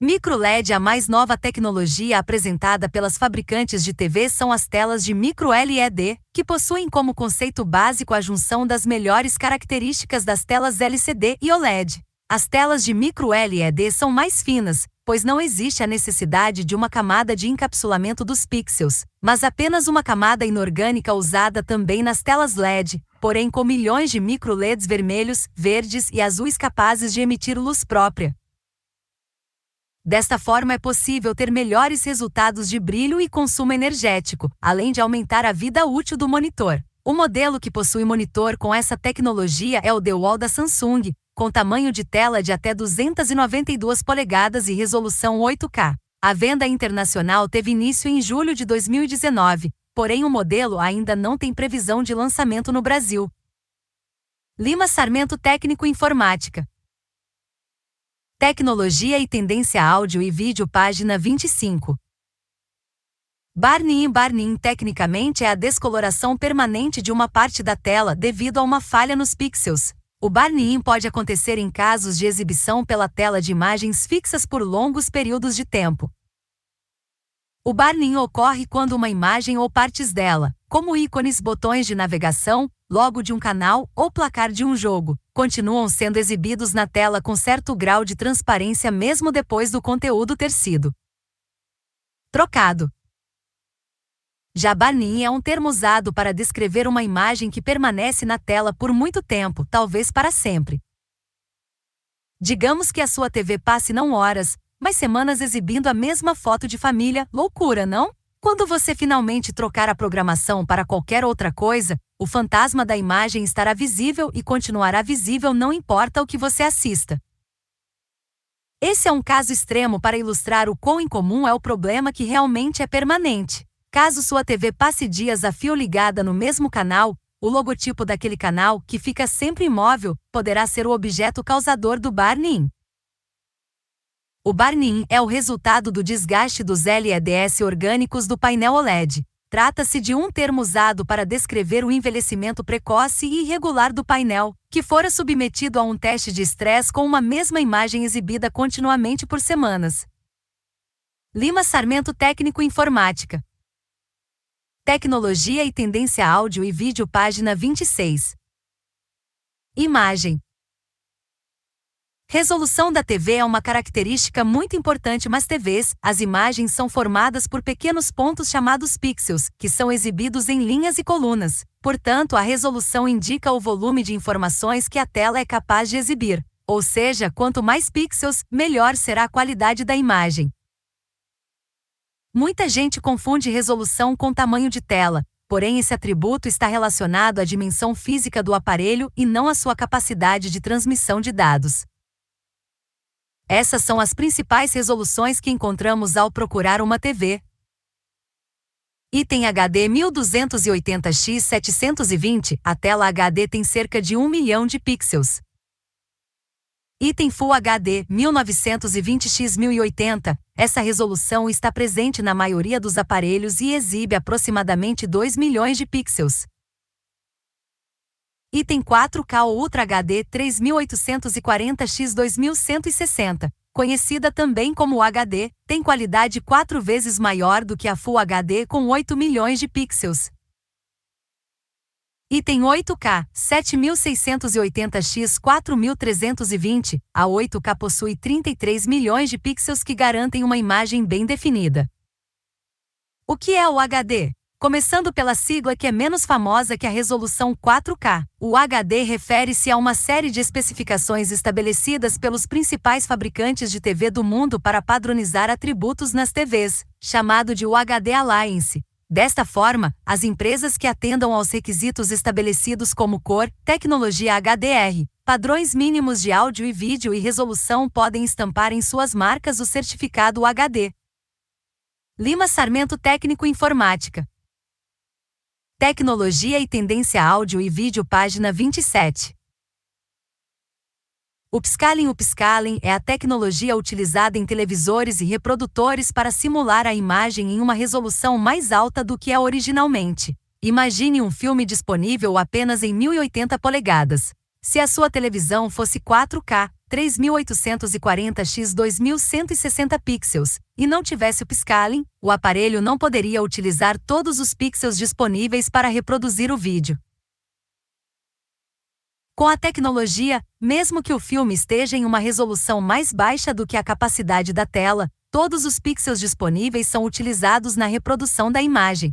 [SPEAKER 1] MicroLED. A mais nova tecnologia apresentada pelas fabricantes de TV são as telas de micro-LED, que possuem como conceito básico a junção das melhores características das telas LCD e OLED. As telas de micro-LED são mais finas, pois não existe a necessidade de uma camada de encapsulamento dos pixels, mas apenas uma camada inorgânica usada também nas telas LED, porém com milhões de micro-LEDs vermelhos, verdes e azuis capazes de emitir luz própria. Desta forma é possível ter melhores resultados de brilho e consumo energético, além de aumentar a vida útil do monitor. O modelo que possui monitor com essa tecnologia é o The Wall da Samsung, com tamanho de tela de até 292 polegadas e resolução 8K. A venda internacional teve início em julho de 2019, porém o modelo ainda não tem previsão de lançamento no Brasil. Lima Sarmento Técnico Informática. Tecnologia e tendência áudio e vídeo página 25. Burn-in. Burn-in tecnicamente é a descoloração permanente de uma parte da tela devido a uma falha nos pixels. O burn-in pode acontecer em casos de exibição pela tela de imagens fixas por longos períodos de tempo. O burn-in ocorre quando uma imagem ou partes dela, como ícones, botões de navegação, logo de um canal ou placar de um jogo, continuam sendo exibidos na tela com certo grau de transparência mesmo depois do conteúdo ter sido trocado. Já burn-in é um termo usado para descrever uma imagem que permanece na tela por muito tempo, talvez para sempre. Digamos que a sua TV passe não horas, mas semanas exibindo a mesma foto de família. Loucura, não? Quando você finalmente trocar a programação para qualquer outra coisa, o fantasma da imagem estará visível e continuará visível não importa o que você assista. Esse é um caso extremo para ilustrar o quão incomum é o problema que realmente é permanente. Caso sua TV passe dias a fio ligada no mesmo canal, o logotipo daquele canal, que fica sempre imóvel, poderá ser o objeto causador do burn-in. O burn-in é o resultado do desgaste dos LEDs orgânicos do painel OLED. Trata-se de um termo usado para descrever o envelhecimento precoce e irregular do painel, que fora submetido a um teste de estresse com uma mesma imagem exibida continuamente por semanas. Lima Sarmento Técnico Informática. Tecnologia e tendência áudio e vídeo página 26. Imagem. Resolução da TV é uma característica muito importante, mas TVs, as imagens são formadas por pequenos pontos chamados pixels, que são exibidos em linhas e colunas. Portanto, a resolução indica o volume de informações que a tela é capaz de exibir. Ou seja, quanto mais pixels, melhor será a qualidade da imagem. Muita gente confunde resolução com tamanho de tela, porém esse atributo está relacionado à dimensão física do aparelho e não à sua capacidade de transmissão de dados. Essas são as principais resoluções que encontramos ao procurar uma TV. Item HD 1280x 720, a tela HD tem cerca de 1 milhão de pixels. Item Full HD 1920x 1080, essa resolução está presente na maioria dos aparelhos e exibe aproximadamente 2 milhões de pixels. Item 4K ou Ultra HD 3840x2160, conhecida também como HD, tem qualidade 4 vezes maior do que a Full HD com 8 milhões de pixels. Item 8K, 7680x 4320, a 8K possui 33 milhões de pixels que garantem uma imagem bem definida. O que é o HD? Começando pela sigla que é menos famosa que a resolução 4K, o HD refere-se a uma série de especificações estabelecidas pelos principais fabricantes de TV do mundo para padronizar atributos nas TVs, chamado de UHD Alliance. Desta forma, as empresas que atendam aos requisitos estabelecidos como cor, tecnologia HDR, padrões mínimos de áudio e vídeo e resolução podem estampar em suas marcas o certificado UHD. Lima Sarmento Técnico Informática. Tecnologia e tendência áudio e vídeo página 27. Upscaling. Upscaling é a tecnologia utilizada em televisores e reprodutores para simular a imagem em uma resolução mais alta do que é originalmente. Imagine um filme disponível apenas em 1080 polegadas. Se a sua televisão fosse 4K, 3840x 2160 pixels, e não tivesse upscaling, o aparelho não poderia utilizar todos os pixels disponíveis para reproduzir o vídeo. Com a tecnologia, mesmo que o filme esteja em uma resolução mais baixa do que a capacidade da tela, todos os pixels disponíveis são utilizados na reprodução da imagem.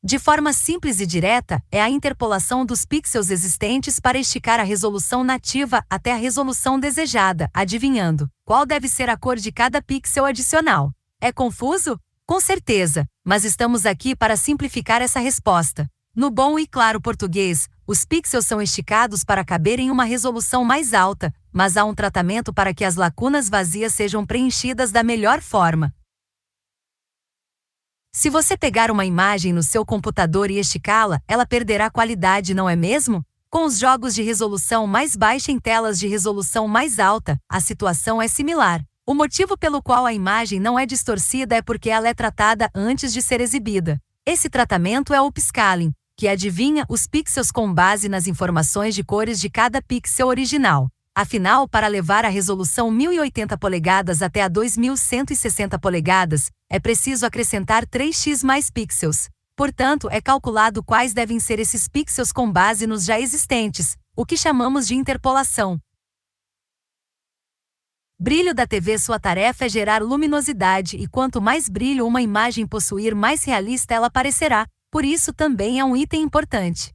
[SPEAKER 1] De forma simples e direta, é a interpolação dos pixels existentes para esticar a resolução nativa até a resolução desejada, adivinhando qual deve ser a cor de cada pixel adicional. É confuso? Com certeza, mas estamos aqui para simplificar essa resposta. No bom e claro português, os pixels são esticados para caber em uma resolução mais alta, mas há um tratamento para que as lacunas vazias sejam preenchidas da melhor forma. Se você pegar uma imagem no seu computador e esticá-la, ela perderá qualidade, não é mesmo? Com os jogos de resolução mais baixa em telas de resolução mais alta, a situação é similar. O motivo pelo qual a imagem não é distorcida é porque ela é tratada antes de ser exibida. Esse tratamento é o upscaling, que adivinha os pixels com base nas informações de cores de cada pixel original. Afinal, para levar a resolução 1080 polegadas até a 2160 polegadas, é preciso acrescentar 3x mais pixels. Portanto, é calculado quais devem ser esses pixels com base nos já existentes, o que chamamos de interpolação. Brilho da TV. Sua tarefa é gerar luminosidade e quanto mais brilho uma imagem possuir, mais realista ela parecerá, por isso também é um item importante.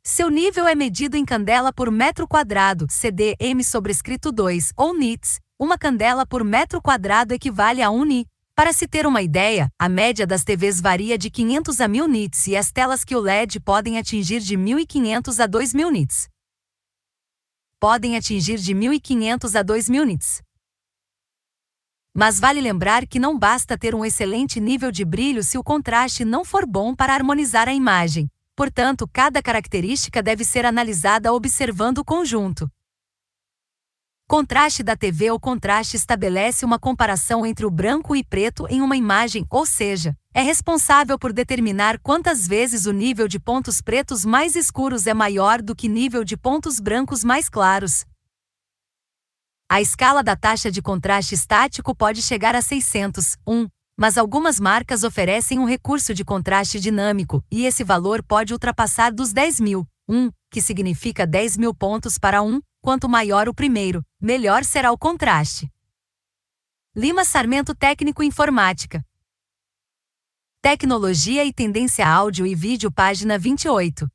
[SPEAKER 1] Seu nível é medido em candela por metro quadrado, CDM sobrescrito 2, ou nits. Uma candela por metro quadrado equivale a 1 ni. Para se ter uma ideia, a média das TVs varia de 500 a 1000 nits e as telas que o LED podem atingir de 1500 a 2000 nits. Mas vale lembrar que não basta ter um excelente nível de brilho se o contraste não for bom para harmonizar a imagem. Portanto, cada característica deve ser analisada observando o conjunto. Contraste da TV. O contraste estabelece uma comparação entre o branco e preto em uma imagem, ou seja, é responsável por determinar quantas vezes o nível de pontos pretos mais escuros é maior do que nível de pontos brancos mais claros. A escala da taxa de contraste estático pode chegar a 600, mas algumas marcas oferecem um recurso de contraste dinâmico, e esse valor pode ultrapassar dos 10.000, que significa 10.000 pontos para quanto maior o primeiro, melhor será o contraste. Lima Sarmento Técnico Informática. Tecnologia e tendência áudio e vídeo página 28.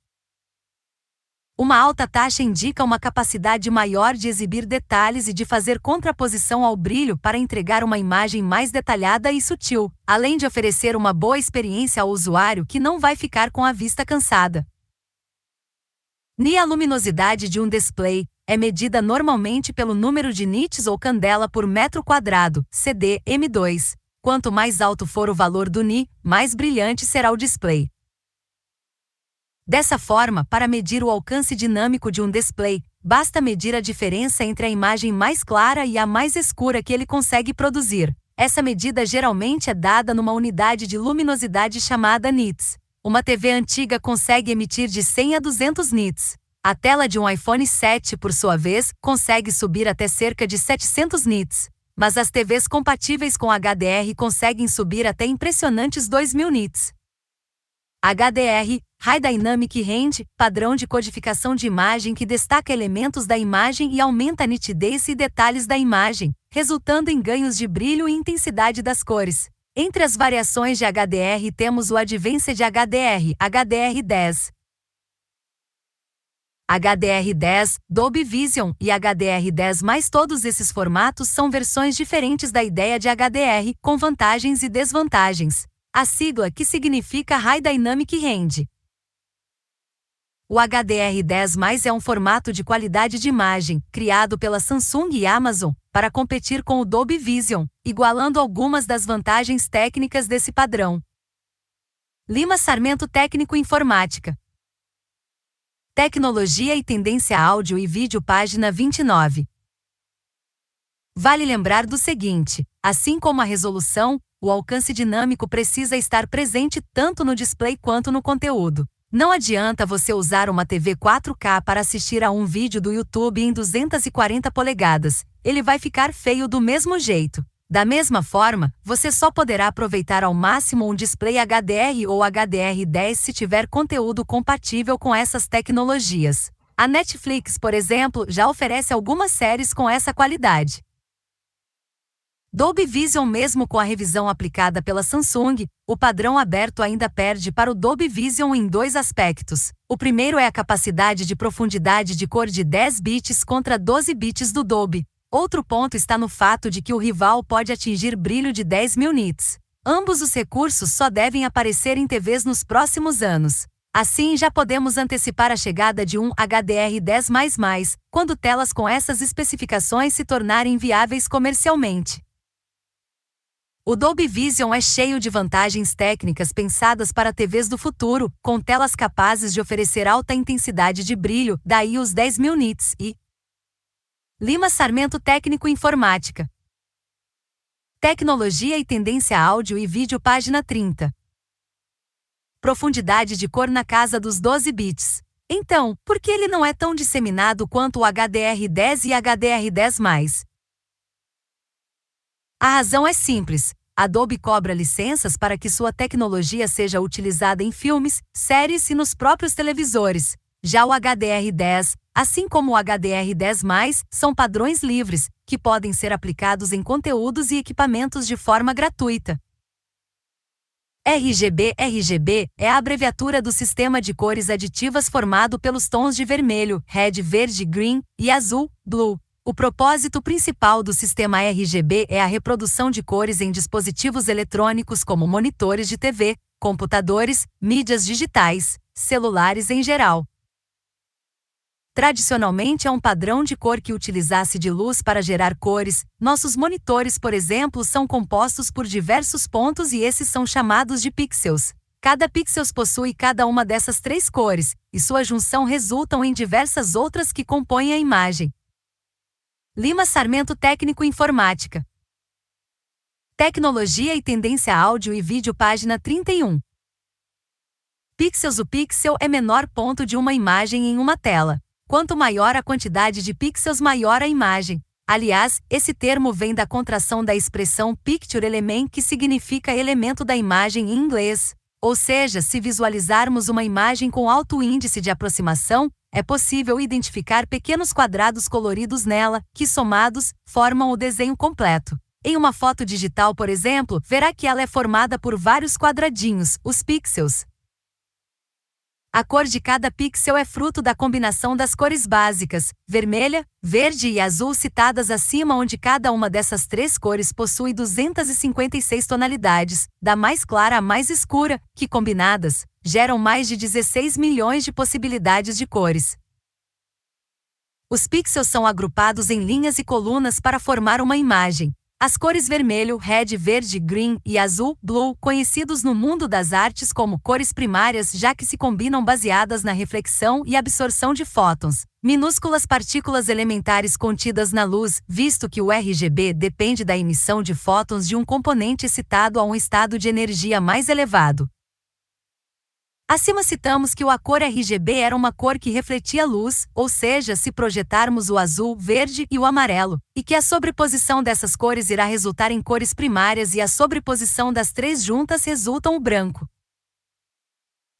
[SPEAKER 1] Uma alta taxa indica uma capacidade maior de exibir detalhes e de fazer contraposição ao brilho para entregar uma imagem mais detalhada e sutil, além de oferecer uma boa experiência ao usuário que não vai ficar com a vista cansada. A luminosidade de um display é medida normalmente pelo número de nits ou candela por metro quadrado, CDM2. Quanto mais alto for o valor do ni, mais brilhante será o display. Dessa forma, para medir o alcance dinâmico de um display, basta medir a diferença entre a imagem mais clara e a mais escura que ele consegue produzir. Essa medida geralmente é dada numa unidade de luminosidade chamada nits. Uma TV antiga consegue emitir de 100 a 200 nits. A tela de um iPhone 7, por sua vez, consegue subir até cerca de 700 nits. Mas as TVs compatíveis com HDR conseguem subir até impressionantes 2000 nits. HDR, High Dynamic Range, padrão de codificação de imagem que destaca elementos da imagem e aumenta a nitidez e detalhes da imagem, resultando em ganhos de brilho e intensidade das cores. Entre as variações de HDR temos o Advanced HDR, HDR10. HDR10, Dolby Vision e HDR10+, todos esses formatos são versões diferentes da ideia de HDR, com vantagens e desvantagens. A sigla que significa High Dynamic Range. O HDR10+ é um formato de qualidade de imagem, criado pela Samsung e Amazon, para competir com o Dolby Vision, igualando algumas das vantagens técnicas desse padrão. Lima Sarmento, Técnico Informática. Tecnologia e tendência áudio e vídeo, página 29. Vale lembrar do seguinte: assim como a resolução, o alcance dinâmico precisa estar presente tanto no display quanto no conteúdo. Não adianta você usar uma TV 4K para assistir a um vídeo do YouTube em 240 polegadas, ele vai ficar feio do mesmo jeito. Da mesma forma, você só poderá aproveitar ao máximo um display HDR ou HDR10 se tiver conteúdo compatível com essas tecnologias. A Netflix, por exemplo, já oferece algumas séries com essa qualidade. Dolby Vision, mesmo com a revisão aplicada pela Samsung, o padrão aberto ainda perde para o Dolby Vision em dois aspectos. O primeiro é a capacidade de profundidade de cor de 10 bits contra 12 bits do Dolby. Outro ponto está no fato de que o rival pode atingir brilho de 10.000 nits. Ambos os recursos só devem aparecer em TVs nos próximos anos. Assim, já podemos antecipar a chegada de um HDR10++, quando telas com essas especificações se tornarem viáveis comercialmente. O Dolby Vision é cheio de vantagens técnicas pensadas para TVs do futuro, com telas capazes de oferecer alta intensidade de brilho, daí os 10.000 nits e Lima Sarmento, Técnico Informática. Tecnologia e tendência áudio e vídeo, página 30. Profundidade de cor na casa dos 12 bits. Então, por que ele não é tão disseminado quanto o HDR10 e HDR10+? A razão é simples: a Adobe cobra licenças para que sua tecnologia seja utilizada em filmes, séries e nos próprios televisores. Já o HDR10, assim como o HDR10+, são padrões livres, que podem ser aplicados em conteúdos e equipamentos de forma gratuita. RGB é a abreviatura do sistema de cores aditivas formado pelos tons de vermelho, red, verde, green, e azul, blue. O propósito principal do sistema RGB é a reprodução de cores em dispositivos eletrônicos como monitores de TV, computadores, mídias digitais, celulares em geral. Tradicionalmente é um padrão de cor que utilizasse de luz para gerar cores. Nossos monitores, por exemplo, são compostos por diversos pontos e esses são chamados de pixels. Cada pixel possui cada uma dessas três cores, e sua junção resultam em diversas outras que compõem a imagem. Lima Sarmento, Técnico Informática. Tecnologia e tendência áudio e vídeo, página 31. Pixels. O pixel é menor ponto de uma imagem em uma tela. Quanto maior a quantidade de pixels, maior a imagem. Aliás, esse termo vem da contração da expressão picture element, que significa elemento da imagem em inglês. Ou seja, se visualizarmos uma imagem com alto índice de aproximação, é possível identificar pequenos quadrados coloridos nela, que somados, formam o desenho completo. Em uma foto digital, por exemplo, verá que ela é formada por vários quadradinhos, os pixels. A cor de cada pixel é fruto da combinação das cores básicas, vermelha, verde e azul citadas acima, onde cada uma dessas três cores possui 256 tonalidades, da mais clara à mais escura, que combinadas, geram mais de 16 milhões de possibilidades de cores. Os pixels são agrupados em linhas e colunas para formar uma imagem. As cores vermelho, red, verde, green e azul, blue, conhecidos no mundo das artes como cores primárias, já que se combinam baseadas na reflexão e absorção de fótons, minúsculas partículas elementares contidas na luz, visto que o RGB depende da emissão de fótons de um componente excitado a um estado de energia mais elevado. Acima citamos que a cor RGB era uma cor que refletia luz, ou seja, se projetarmos o azul, verde e o amarelo, e que a sobreposição dessas cores irá resultar em cores primárias e a sobreposição das três juntas resultam o branco.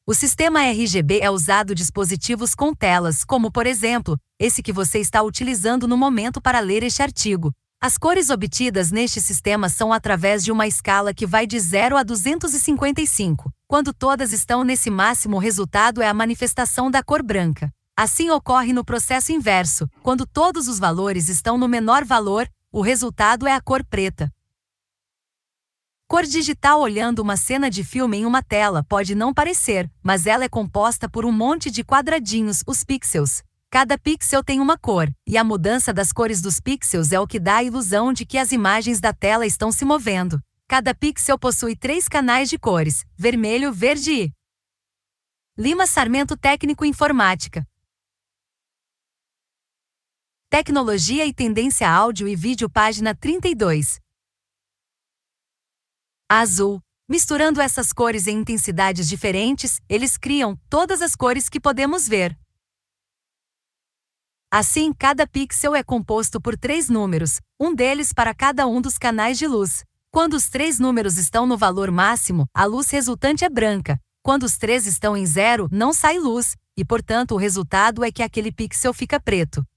[SPEAKER 1] O sistema RGB é usado em dispositivos com telas, como por exemplo, esse que você está utilizando no momento para ler este artigo. As cores obtidas neste sistema são através de uma escala que vai de 0 a 255. Quando todas estão nesse máximo, o resultado é a manifestação da cor branca. Assim ocorre no processo inverso. Quando todos os valores estão no menor valor, o resultado é a cor preta. Cor digital. Olhando uma cena de filme em uma tela pode não parecer, mas ela é composta por um monte de quadradinhos, os pixels. Cada pixel tem uma cor, e a mudança das cores dos pixels é o que dá a ilusão de que as imagens da tela estão se movendo. Cada pixel possui 3 canais de cores: vermelho, verde e Lima Sarmento, técnico em informática. Tecnologia e tendência, áudio e vídeo, página 32. Azul. Misturando essas cores em intensidades diferentes, eles criam todas as cores que podemos ver. Assim, cada pixel é composto por 3 números, um deles para cada um dos canais de luz. Quando os 3 números estão no valor máximo, a luz resultante é branca. Quando os 3 estão em 0, não sai luz, e portanto o resultado é que aquele pixel fica preto.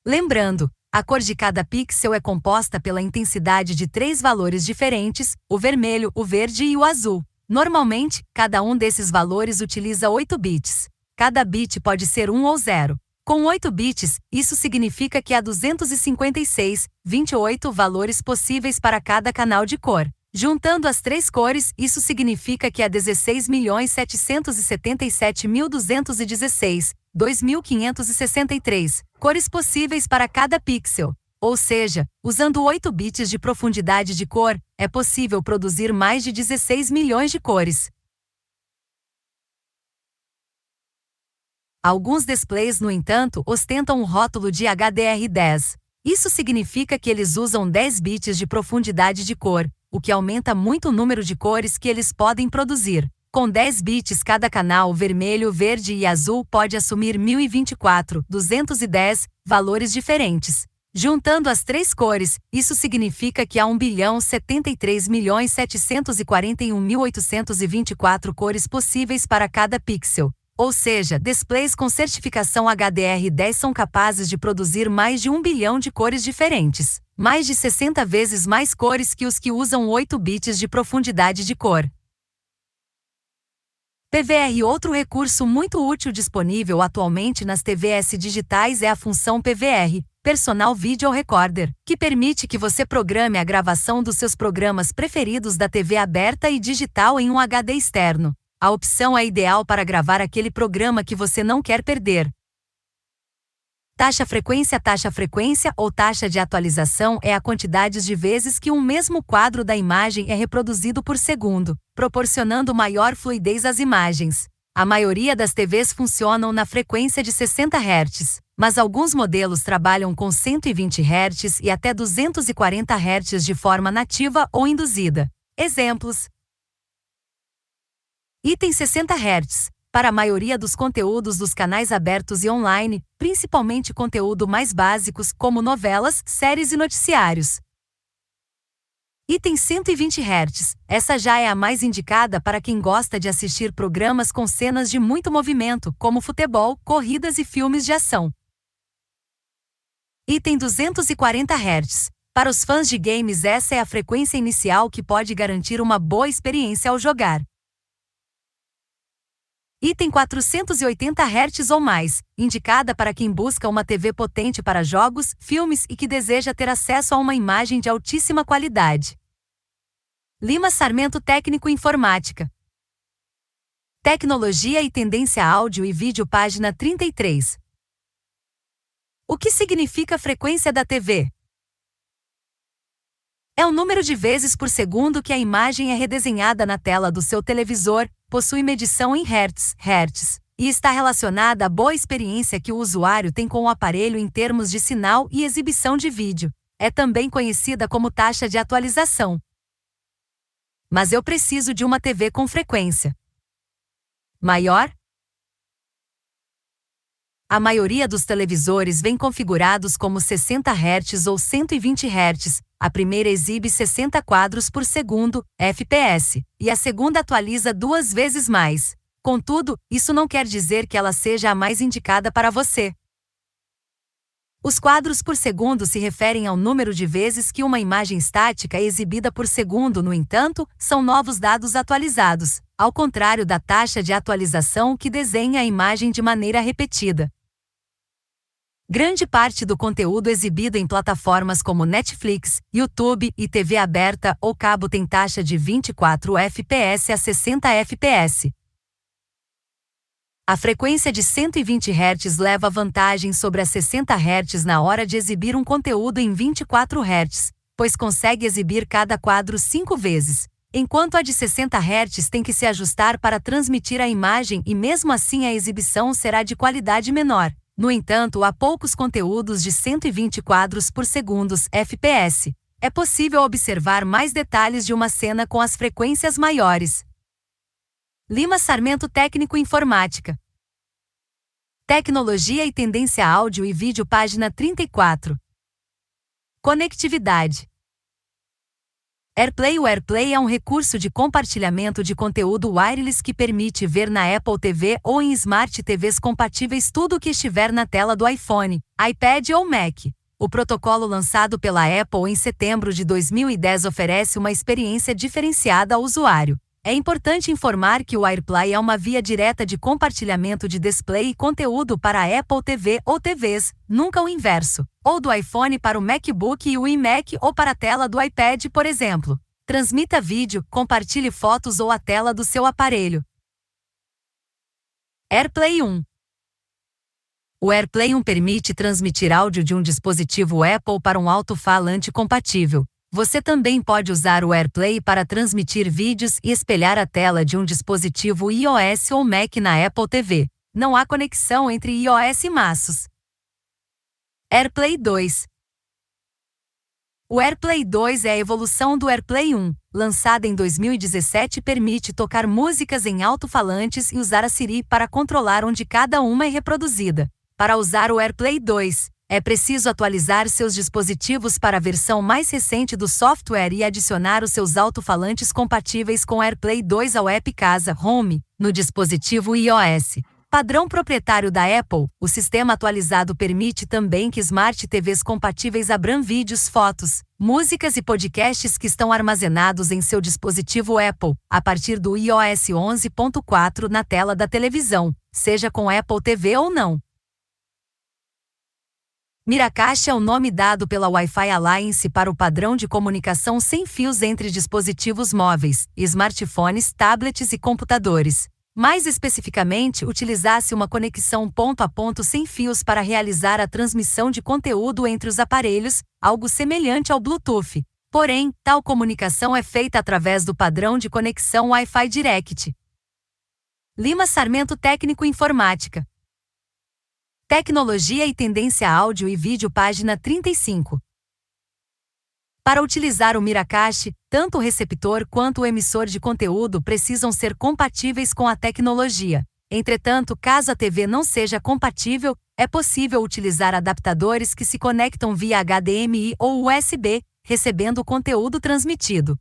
[SPEAKER 1] Lembrando, a cor de cada pixel é composta pela intensidade de 3 valores diferentes, o vermelho, o verde e o azul. Normalmente, cada um desses valores utiliza 8 bits. Cada bit pode ser 1 ou 0. Com 8 bits, isso significa que há 256,28 valores possíveis para cada canal de cor. Juntando as 3 cores, isso significa que há 16.777.216,2.563 cores possíveis para cada pixel. Ou seja, usando 8 bits de profundidade de cor, é possível produzir mais de 16 milhões de cores. Alguns displays, no entanto, ostentam o rótulo de HDR10. Isso significa que eles usam 10 bits de profundidade de cor, o que aumenta muito o número de cores que eles podem produzir. Com 10 bits, cada canal vermelho, verde e azul pode assumir 1024,210 valores diferentes. Juntando as 3 cores, isso significa que há 1.073.741.824 cores possíveis para cada pixel. Ou seja, displays com certificação HDR10 são capazes de produzir mais de 1 bilhão de cores diferentes, mais de 60 vezes mais cores que os que usam 8 bits de profundidade de cor. PVR. Outro recurso muito útil disponível atualmente nas TVs digitais é a função PVR, Personal Video Recorder, que permite que você programe a gravação dos seus programas preferidos da TV aberta e digital em um HD externo. A opção é ideal para gravar aquele programa que você não quer perder. Taxa frequência ou taxa de atualização é a quantidade de vezes que um mesmo quadro da imagem é reproduzido por segundo, proporcionando maior fluidez às imagens. A maioria das TVs funcionam na frequência de 60 Hz, mas alguns modelos trabalham com 120 Hz e até 240 Hz de forma nativa ou induzida. Exemplos: item 60 Hz. Para a maioria dos conteúdos dos canais abertos e online, principalmente conteúdo mais básicos como novelas, séries e noticiários. Item 120 Hz. Essa já é a mais indicada para quem gosta de assistir programas com cenas de muito movimento, como futebol, corridas e filmes de ação. Item 240 Hz. Para os fãs de games, essa é a frequência inicial que pode garantir uma boa experiência ao jogar. Item 480 Hz ou mais, indicada para quem busca uma TV potente para jogos, filmes e que deseja ter acesso a uma imagem de altíssima qualidade. Lima Sarmento, técnico em informática. Tecnologia e tendência, áudio e vídeo, página 33. O que significa frequência da TV? É o número de vezes por segundo que a imagem é redesenhada na tela do seu televisor, possui medição em Hz, e está relacionada à boa experiência que o usuário tem com o aparelho em termos de sinal e exibição de vídeo. É também conhecida como taxa de atualização. Mas eu preciso de uma TV com frequência. Maior? A maioria dos televisores vem configurados como 60 Hz ou 120 Hz. A primeira exibe 60 quadros por segundo, FPS, e a segunda atualiza 2 vezes mais. Contudo, isso não quer dizer que ela seja a mais indicada para você. Os quadros por segundo se referem ao número de vezes que uma imagem estática é exibida por segundo, no entanto, são novos dados atualizados, ao contrário da taxa de atualização que desenha a imagem de maneira repetida. Grande parte do conteúdo exibido em plataformas como Netflix, YouTube e TV aberta ou cabo tem taxa de 24 fps a 60 fps. A frequência de 120 Hz leva vantagem sobre a 60 Hz na hora de exibir um conteúdo em 24 Hz, pois consegue exibir cada quadro 5 vezes, enquanto a de 60 Hz tem que se ajustar para transmitir a imagem e mesmo assim a exibição será de qualidade menor. No entanto, há poucos conteúdos de 120 quadros por segundo (fps). É possível observar mais detalhes de uma cena com as frequências maiores. Lima Sarmento, Técnico Informática. Tecnologia e tendência áudio e vídeo, página 34. Conectividade. AirPlay. O AirPlay é um recurso de compartilhamento de conteúdo wireless que permite ver na Apple TV ou em Smart TVs compatíveis tudo o que estiver na tela do iPhone, iPad ou Mac. O protocolo lançado pela Apple em setembro de 2010 oferece uma experiência diferenciada ao usuário. É importante informar que o AirPlay é uma via direta de compartilhamento de display e conteúdo para a Apple TV ou TVs, nunca o inverso, ou do iPhone para o MacBook e o iMac ou para a tela do iPad, por exemplo. Transmita vídeo, compartilhe fotos ou a tela do seu aparelho. AirPlay 1. O AirPlay 1 permite transmitir áudio de um dispositivo Apple para um alto-falante compatível. Você também pode usar o AirPlay para transmitir vídeos e espelhar a tela de um dispositivo iOS ou Mac na Apple TV. Não há conexão entre iOS e MacOS. AirPlay 2. O AirPlay 2 é a evolução do AirPlay 1, lançada em 2017 e permite tocar músicas em alto-falantes e usar a Siri para controlar onde cada uma é reproduzida. Para usar o AirPlay 2, é preciso atualizar seus dispositivos para a versão mais recente do software e adicionar os seus alto-falantes compatíveis com AirPlay 2 ao app Casa Home, no dispositivo iOS. Padrão proprietário da Apple, o sistema atualizado permite também que Smart TVs compatíveis abram vídeos, fotos, músicas e podcasts que estão armazenados em seu dispositivo Apple, a partir do iOS 11.4 na tela da televisão, seja com Apple TV ou não. Miracast é o nome dado pela Wi-Fi Alliance para o padrão de comunicação sem fios entre dispositivos móveis, smartphones, tablets e computadores. Mais especificamente, utilizasse uma conexão ponto a ponto sem fios para realizar a transmissão de conteúdo entre os aparelhos, algo semelhante ao Bluetooth. Porém, tal comunicação é feita através do padrão de conexão Wi-Fi Direct. Lima Sarmento, Técnico Informática. Tecnologia e tendência áudio e vídeo, página 35. Para utilizar o Miracast, tanto o receptor quanto o emissor de conteúdo precisam ser compatíveis com a tecnologia. Entretanto, caso a TV não seja compatível, é possível utilizar adaptadores que se conectam via HDMI ou USB, recebendo o conteúdo transmitido.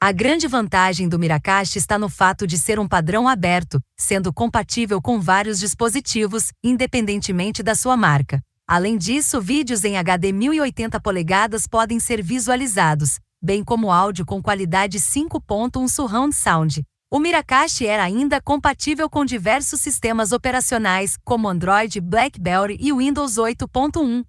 [SPEAKER 1] A grande vantagem do Miracast está no fato de ser um padrão aberto, sendo compatível com vários dispositivos, independentemente da sua marca. Além disso, vídeos em HD 1080 polegadas podem ser visualizados, bem como áudio com qualidade 5.1 Surround Sound. O Miracast era ainda compatível com diversos sistemas operacionais, como Android, BlackBerry e Windows 8.1.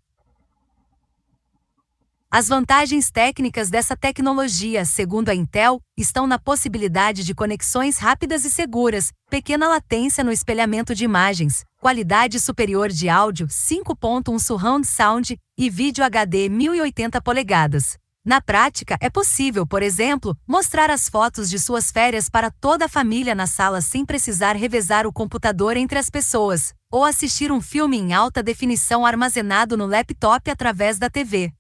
[SPEAKER 1] As vantagens técnicas dessa tecnologia, segundo a Intel, estão na possibilidade de conexões rápidas e seguras, pequena latência no espelhamento de imagens, qualidade superior de áudio 5.1 Surround Sound e vídeo HD 1080 polegadas. Na prática, é possível, por exemplo, mostrar as fotos de suas férias para toda a família na sala sem precisar revezar o computador entre as pessoas, ou assistir um filme em alta definição armazenado no laptop através da TV.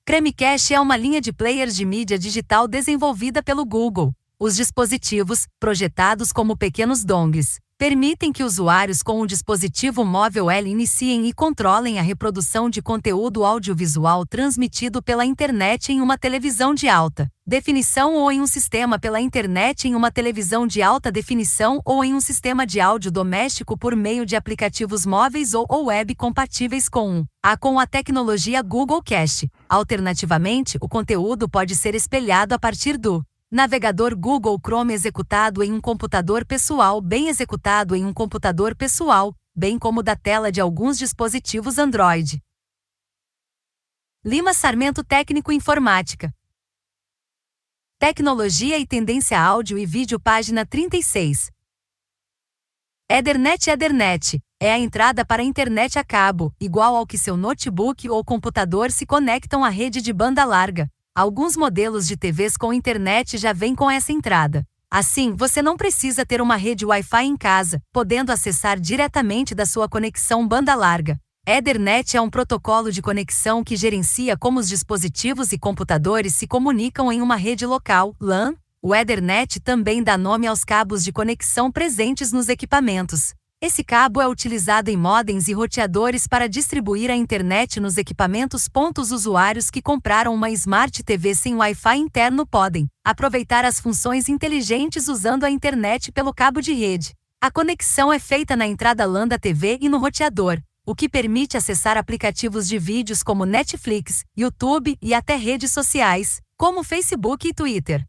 [SPEAKER 1] Chromecast é uma linha de players de mídia digital desenvolvida pelo Google. Os dispositivos, projetados como pequenos dongles, permitem que usuários com um dispositivo móvel iniciem e controlem a reprodução de conteúdo audiovisual transmitido pela internet em uma televisão de alta definição ou em um sistema pela internet em uma televisão de alta definição ou em um sistema de áudio doméstico por meio de aplicativos móveis ou web compatíveis com a tecnologia Google Cast. Alternativamente, o conteúdo pode ser espelhado a partir do navegador Google Chrome executado em um computador pessoal, bem como da tela de alguns dispositivos Android. Lima Sarmento, técnico informática. Tecnologia e tendência áudio e vídeo, página 36. Ethernet é a entrada para a internet a cabo, igual ao que seu notebook ou computador se conectam à rede de banda larga. Alguns modelos de TVs com internet já vêm com essa entrada. Assim, você não precisa ter uma rede Wi-Fi em casa, podendo acessar diretamente da sua conexão banda larga. Ethernet é um protocolo de conexão que gerencia como os dispositivos e computadores se comunicam em uma rede local, LAN. O Ethernet também dá nome aos cabos de conexão presentes nos equipamentos. Esse cabo é utilizado em modems e roteadores para distribuir a internet nos equipamentos. Os usuários que compraram uma Smart TV sem Wi-Fi interno podem aproveitar as funções inteligentes usando a internet pelo cabo de rede. A conexão é feita na entrada LAN da TV e no roteador, o que permite acessar aplicativos de vídeos como Netflix, YouTube e até redes sociais, como Facebook e Twitter.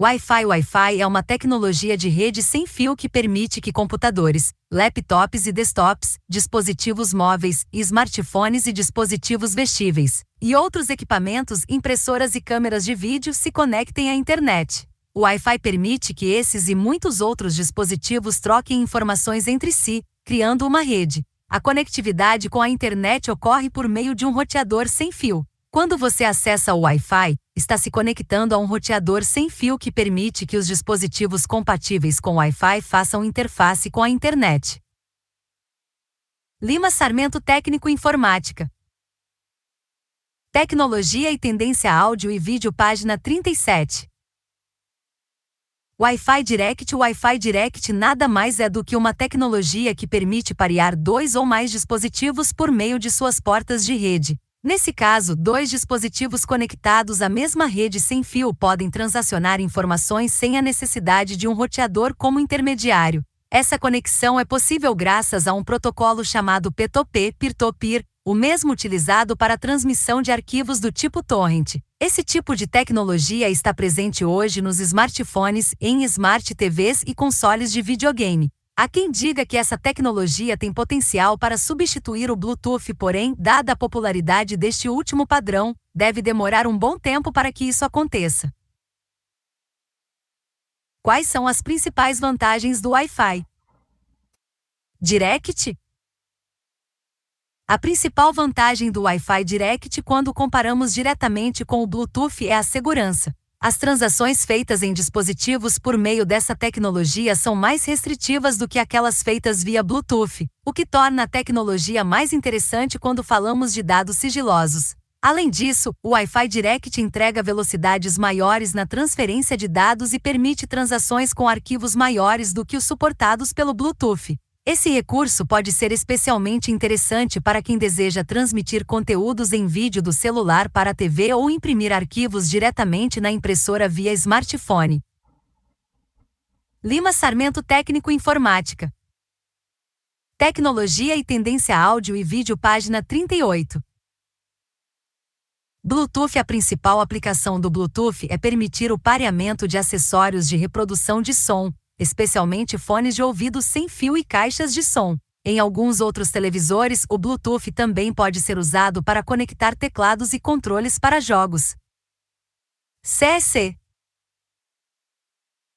[SPEAKER 1] Wi-Fi é uma tecnologia de rede sem fio que permite que computadores, laptops e desktops, dispositivos móveis, smartphones e dispositivos vestíveis, e outros equipamentos, impressoras e câmeras de vídeo se conectem à internet. O Wi-Fi permite que esses e muitos outros dispositivos troquem informações entre si, criando uma rede. A conectividade com a internet ocorre por meio de um roteador sem fio. Quando você acessa o Wi-Fi, está se conectando a um roteador sem fio que permite que os dispositivos compatíveis com Wi-Fi façam interface com a internet. Lima Sarmento, técnico informática. Tecnologia e tendência áudio e vídeo, página 37. Wi-Fi Direct nada mais é do que uma tecnologia que permite parear dois ou mais dispositivos por meio de suas portas de rede. Nesse caso, dois dispositivos conectados à mesma rede sem fio podem transacionar informações sem a necessidade de um roteador como intermediário. Essa conexão é possível graças a um protocolo chamado P2P, peer-to-peer, o mesmo utilizado para a transmissão de arquivos do tipo torrent. Esse tipo de tecnologia está presente hoje nos smartphones, em smart TVs e consoles de videogame. Há quem diga que essa tecnologia tem potencial para substituir o Bluetooth, porém, dada a popularidade deste último padrão, deve demorar um bom tempo para que isso aconteça. Quais são as principais vantagens do Wi-Fi Direct? A principal vantagem do Wi-Fi Direct quando comparamos diretamente com o Bluetooth é a segurança. As transações feitas em dispositivos por meio dessa tecnologia são mais restritivas do que aquelas feitas via Bluetooth, o que torna a tecnologia mais interessante quando falamos de dados sigilosos. Além disso, o Wi-Fi Direct entrega velocidades maiores na transferência de dados e permite transações com arquivos maiores do que os suportados pelo Bluetooth. Esse recurso pode ser especialmente interessante para quem deseja transmitir conteúdos em vídeo do celular para a TV ou imprimir arquivos diretamente na impressora via smartphone. Lima Sarmento, técnico informática. Tecnologia e tendência áudio e vídeo, página 38. Bluetooth. A principal aplicação do Bluetooth é permitir o pareamento de acessórios de reprodução de som, especialmente fones de ouvido sem fio e caixas de som. Em alguns outros televisores, o Bluetooth também pode ser usado para conectar teclados e controles para jogos. CEC.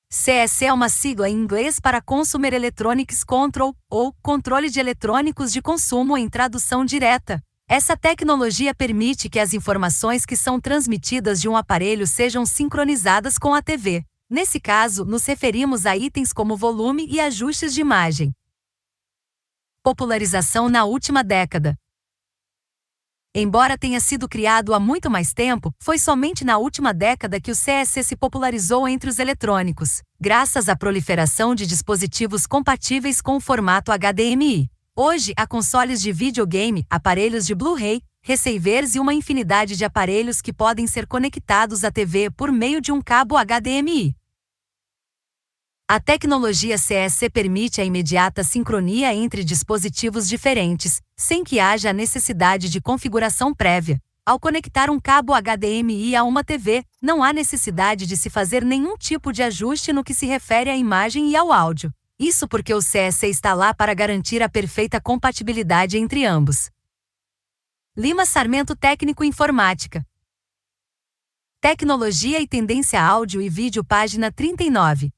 [SPEAKER 1] CEC é uma sigla em inglês para Consumer Electronics Control, ou Controle de Eletrônicos de Consumo em tradução direta. Essa tecnologia permite que as informações que são transmitidas de um aparelho sejam sincronizadas com a TV. Nesse caso, nos referimos a itens como volume e ajustes de imagem. Popularização na última década. Embora tenha sido criado há muito mais tempo, foi somente na última década que o CSC se popularizou entre os eletrônicos, graças à proliferação de dispositivos compatíveis com o formato HDMI. Hoje, há consoles de videogame, aparelhos de Blu-ray, receivers e uma infinidade de aparelhos que podem ser conectados à TV por meio de um cabo HDMI. A tecnologia CSC permite a imediata sincronia entre dispositivos diferentes, sem que haja a necessidade de configuração prévia. Ao conectar um cabo HDMI a uma TV, não há necessidade de se fazer nenhum tipo de ajuste no que se refere à imagem e ao áudio. Isso porque o CSC está lá para garantir a perfeita compatibilidade entre ambos. Lima Sarmento Técnico Informática. Tecnologia e tendência áudio e vídeo, página 39.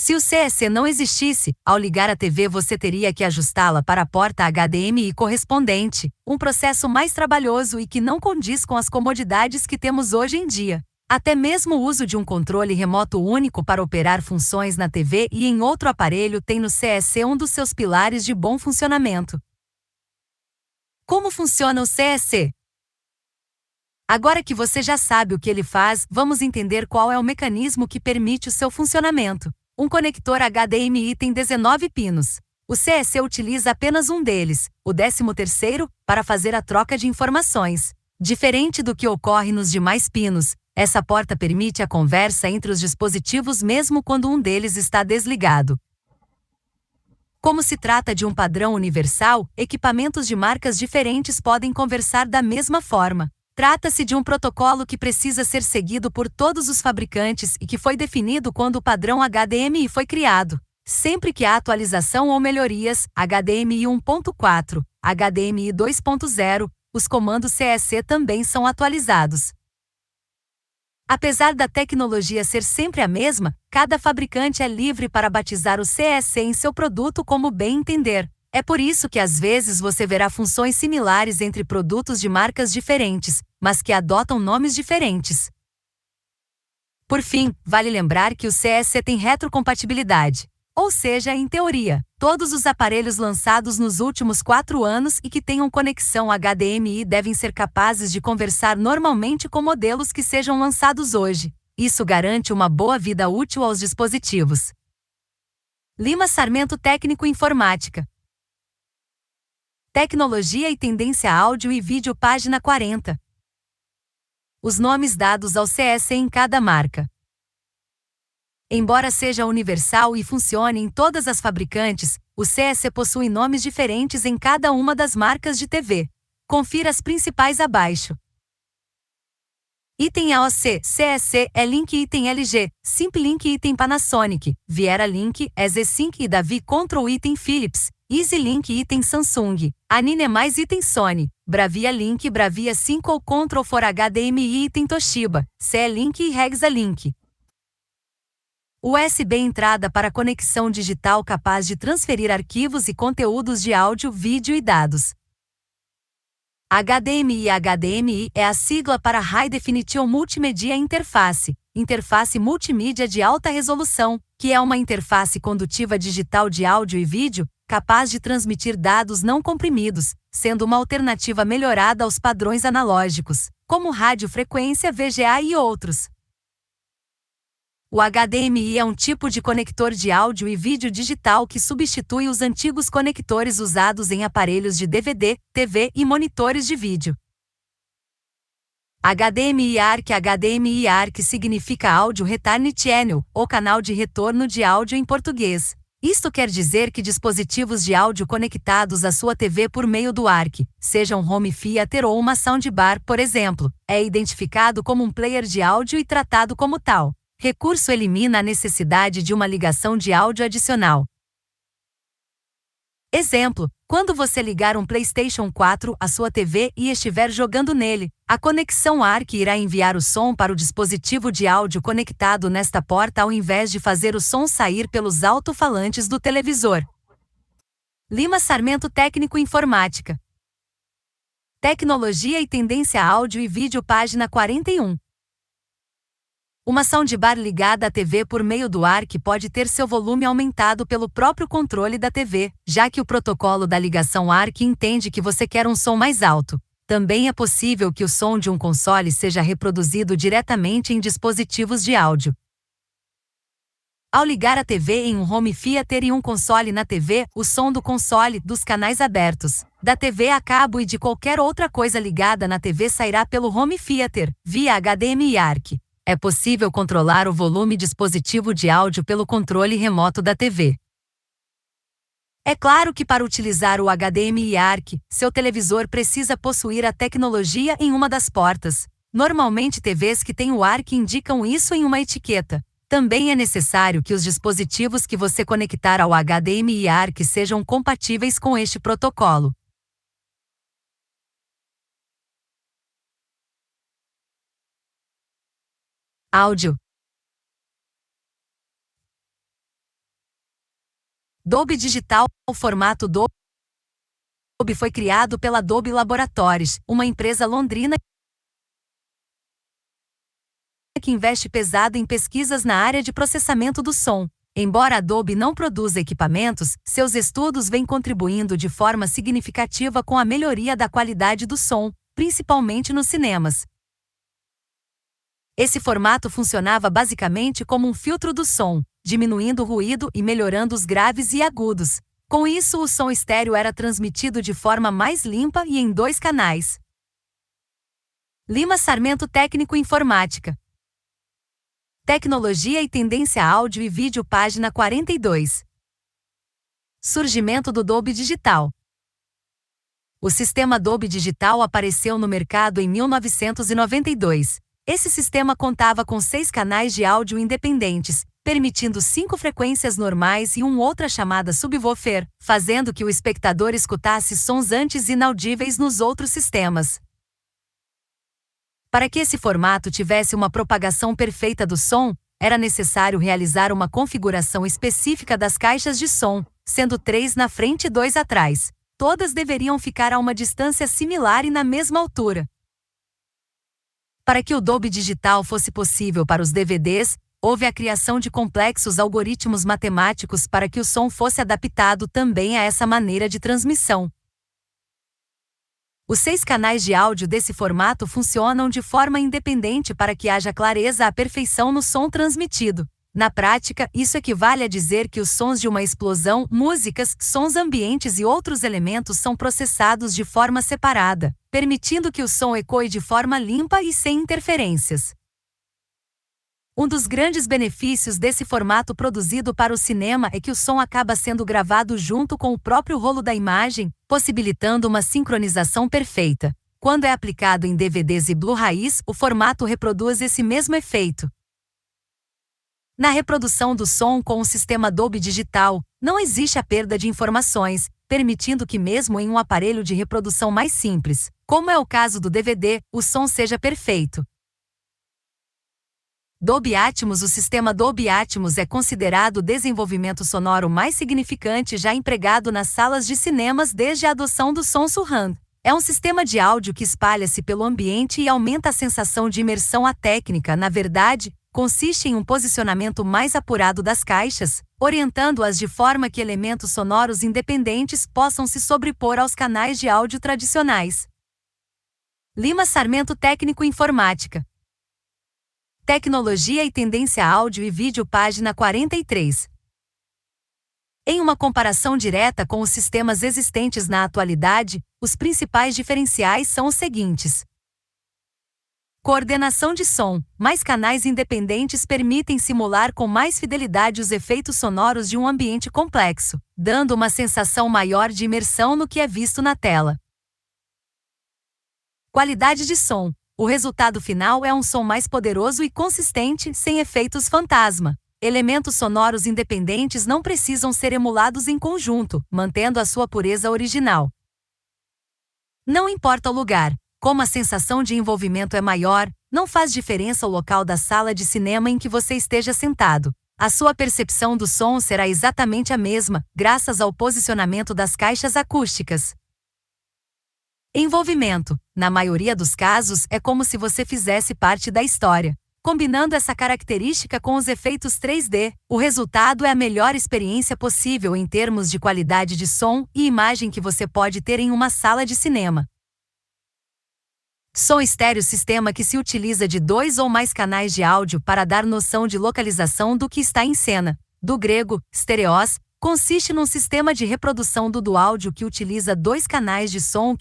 [SPEAKER 1] Se o CSC não existisse, ao ligar a TV você teria que ajustá-la para a porta HDMI correspondente, um processo mais trabalhoso e que não condiz com as comodidades que temos hoje em dia. Até mesmo o uso de um controle remoto único para operar funções na TV e em outro aparelho tem no CSC um dos seus pilares de bom funcionamento. Como funciona o CSC? Agora que você já sabe o que ele faz, vamos entender qual é o mecanismo que permite o seu funcionamento. Um conector HDMI tem 19 pinos. O CSC utiliza apenas um deles, o 13º, para fazer a troca de informações. Diferente do que ocorre nos demais pinos, essa porta permite a conversa entre os dispositivos mesmo quando um deles está desligado. Como se trata de um padrão universal, equipamentos de marcas diferentes podem conversar da mesma forma. Trata-se de um protocolo que precisa ser seguido por todos os fabricantes e que foi definido quando o padrão HDMI foi criado. Sempre que há atualização ou melhorias, HDMI 1.4, HDMI 2.0, os comandos CSC também são atualizados. Apesar da tecnologia ser sempre a mesma, cada fabricante é livre para batizar o CSC em seu produto como bem entender. É por isso que às vezes você verá funções similares entre produtos de marcas diferentes, mas que adotam nomes diferentes. Por fim, vale lembrar que o CSC tem retrocompatibilidade. Ou seja, em teoria, todos os aparelhos lançados nos últimos 4 anos e que tenham conexão HDMI devem ser capazes de conversar normalmente com modelos que sejam lançados hoje. Isso garante uma boa vida útil aos dispositivos. Lima Sarmento Técnico Informática. Tecnologia e tendência áudio e vídeo, página 40. Os nomes dados ao CSC em cada marca. Embora seja universal e funcione em todas as fabricantes, o CSC possui nomes diferentes em cada uma das marcas de TV. Confira as principais abaixo. Item AOC, CSC, E-Link, item LG, Simplink, item Panasonic, Viera Link, EZ-Sync e Davi Control, item Philips, EasyLink, item Samsung, Anine mais, item Sony, Bravia Link, Bravia 5 ou Control for HDMI, item Toshiba, CE-Link e Hexa-Link. USB entrada para conexão digital capaz de transferir arquivos e conteúdos de áudio, vídeo e dados. HDMI. HDMI é a sigla para High Definition Multimedia Interface, interface multimídia de alta resolução, que é uma interface condutiva digital de áudio e vídeo, capaz de transmitir dados não comprimidos, sendo uma alternativa melhorada aos padrões analógicos, como radiofrequência, VGA e outros. O HDMI é um tipo de conector de áudio e vídeo digital que substitui os antigos conectores usados em aparelhos de DVD, TV e monitores de vídeo. HDMI ARC. HDMI ARC significa Audio Return Channel, ou canal de retorno de áudio em português. Isto quer dizer que dispositivos de áudio conectados à sua TV por meio do ARC, seja um home theater ou uma soundbar, por exemplo, é identificado como um player de áudio e tratado como tal. Recurso elimina a necessidade de uma ligação de áudio adicional. Exemplo: quando você ligar um PlayStation 4 à sua TV e estiver jogando nele, a conexão ARC irá enviar o som para o dispositivo de áudio conectado nesta porta ao invés de fazer o som sair pelos alto-falantes do televisor. Lima Sarmento Técnico Informática. Tecnologia e tendência áudio e vídeo, página 41. Uma soundbar ligada à TV por meio do ARC pode ter seu volume aumentado pelo próprio controle da TV, já que o protocolo da ligação ARC entende que você quer um som mais alto. Também é possível que o som de um console seja reproduzido diretamente em dispositivos de áudio. Ao ligar a TV em um home theater e um console na TV, o som do console, dos canais abertos, da TV a cabo e de qualquer outra coisa ligada na TV sairá pelo home theater, via HDMI ARC. É possível controlar o volume dispositivo de áudio pelo controle remoto da TV. É claro que para utilizar o HDMI ARC, seu televisor precisa possuir a tecnologia em uma das portas. Normalmente TVs que têm o ARC indicam isso em uma etiqueta. Também é necessário que os dispositivos que você conectar ao HDMI ARC sejam compatíveis com este protocolo. Áudio. Dolby Digital. O formato Dolby foi criado pela Dolby Laboratories, uma empresa londrina que investe pesado em pesquisas na área de processamento do som. Embora a Dolby não produza equipamentos, seus estudos vêm contribuindo de forma significativa com a melhoria da qualidade do som, principalmente nos cinemas. Esse formato funcionava basicamente como um filtro do som, diminuindo o ruído e melhorando os graves e agudos. Com isso, o som estéreo era transmitido de forma mais limpa e em 2 canais. Lima Sarmento, técnico em informática. Tecnologia e tendência áudio e vídeo, página 42. Surgimento do Dolby Digital. O sistema Dolby Digital apareceu no mercado em 1992. Esse sistema contava com 6 canais de áudio independentes, permitindo 5 frequências normais e outra chamada subwoofer, fazendo que o espectador escutasse sons antes inaudíveis nos outros sistemas. Para que esse formato tivesse uma propagação perfeita do som, era necessário realizar uma configuração específica das caixas de som, sendo 3 na frente e 2 atrás. Todas deveriam ficar a uma distância similar e na mesma altura. Para que o Dolby Digital fosse possível para os DVDs, houve a criação de complexos algoritmos matemáticos para que o som fosse adaptado também a essa maneira de transmissão. Os 6 canais de áudio desse formato funcionam de forma independente para que haja clareza à perfeição no som transmitido. Na prática, isso equivale a dizer que os sons de uma explosão, músicas, sons ambientes e outros elementos são processados de forma separada, permitindo que o som ecoe de forma limpa e sem interferências. Um dos grandes benefícios desse formato produzido para o cinema é que o som acaba sendo gravado junto com o próprio rolo da imagem, possibilitando uma sincronização perfeita. Quando é aplicado em DVDs e Blu-rays, o formato reproduz esse mesmo efeito. Na reprodução do som com o sistema Dolby Digital, não existe a perda de informações, permitindo que mesmo em um aparelho de reprodução mais simples, como é o caso do DVD, o som seja perfeito. Dolby Atmos. O sistema Dolby Atmos é considerado o desenvolvimento sonoro mais significante já empregado nas salas de cinemas desde a adoção do som surround. É um sistema de áudio que espalha-se pelo ambiente e aumenta a sensação de imersão. A técnica, na verdade, consiste em um posicionamento mais apurado das caixas, orientando-as de forma que elementos sonoros independentes possam se sobrepor aos canais de áudio tradicionais. Lima Sarmento, técnico em informática. Tecnologia e tendência áudio e vídeo, página 43. Em uma comparação direta com os sistemas existentes na atualidade, os principais diferenciais são os seguintes. Coordenação de som. Mais canais independentes permitem simular com mais fidelidade os efeitos sonoros de um ambiente complexo, dando uma sensação maior de imersão no que é visto na tela. Qualidade de som. O resultado final é um som mais poderoso e consistente, sem efeitos fantasma. Elementos sonoros independentes não precisam ser emulados em conjunto, mantendo a sua pureza original. Não importa o lugar. Como a sensação de envolvimento é maior, não faz diferença o local da sala de cinema em que você esteja sentado. A sua percepção do som será exatamente a mesma, graças ao posicionamento das caixas acústicas. Envolvimento. Na maioria dos casos, é como se você fizesse parte da história. Combinando essa característica com os efeitos 3D, o resultado é a melhor experiência possível em termos de qualidade de som e imagem que você pode ter em uma sala de cinema. Som estéreo, sistema que se utiliza de 2 ou mais canais de áudio para dar noção de localização do que está em cena. Do grego, stereos, consiste num sistema de reprodução do áudio que utiliza 2 canais de som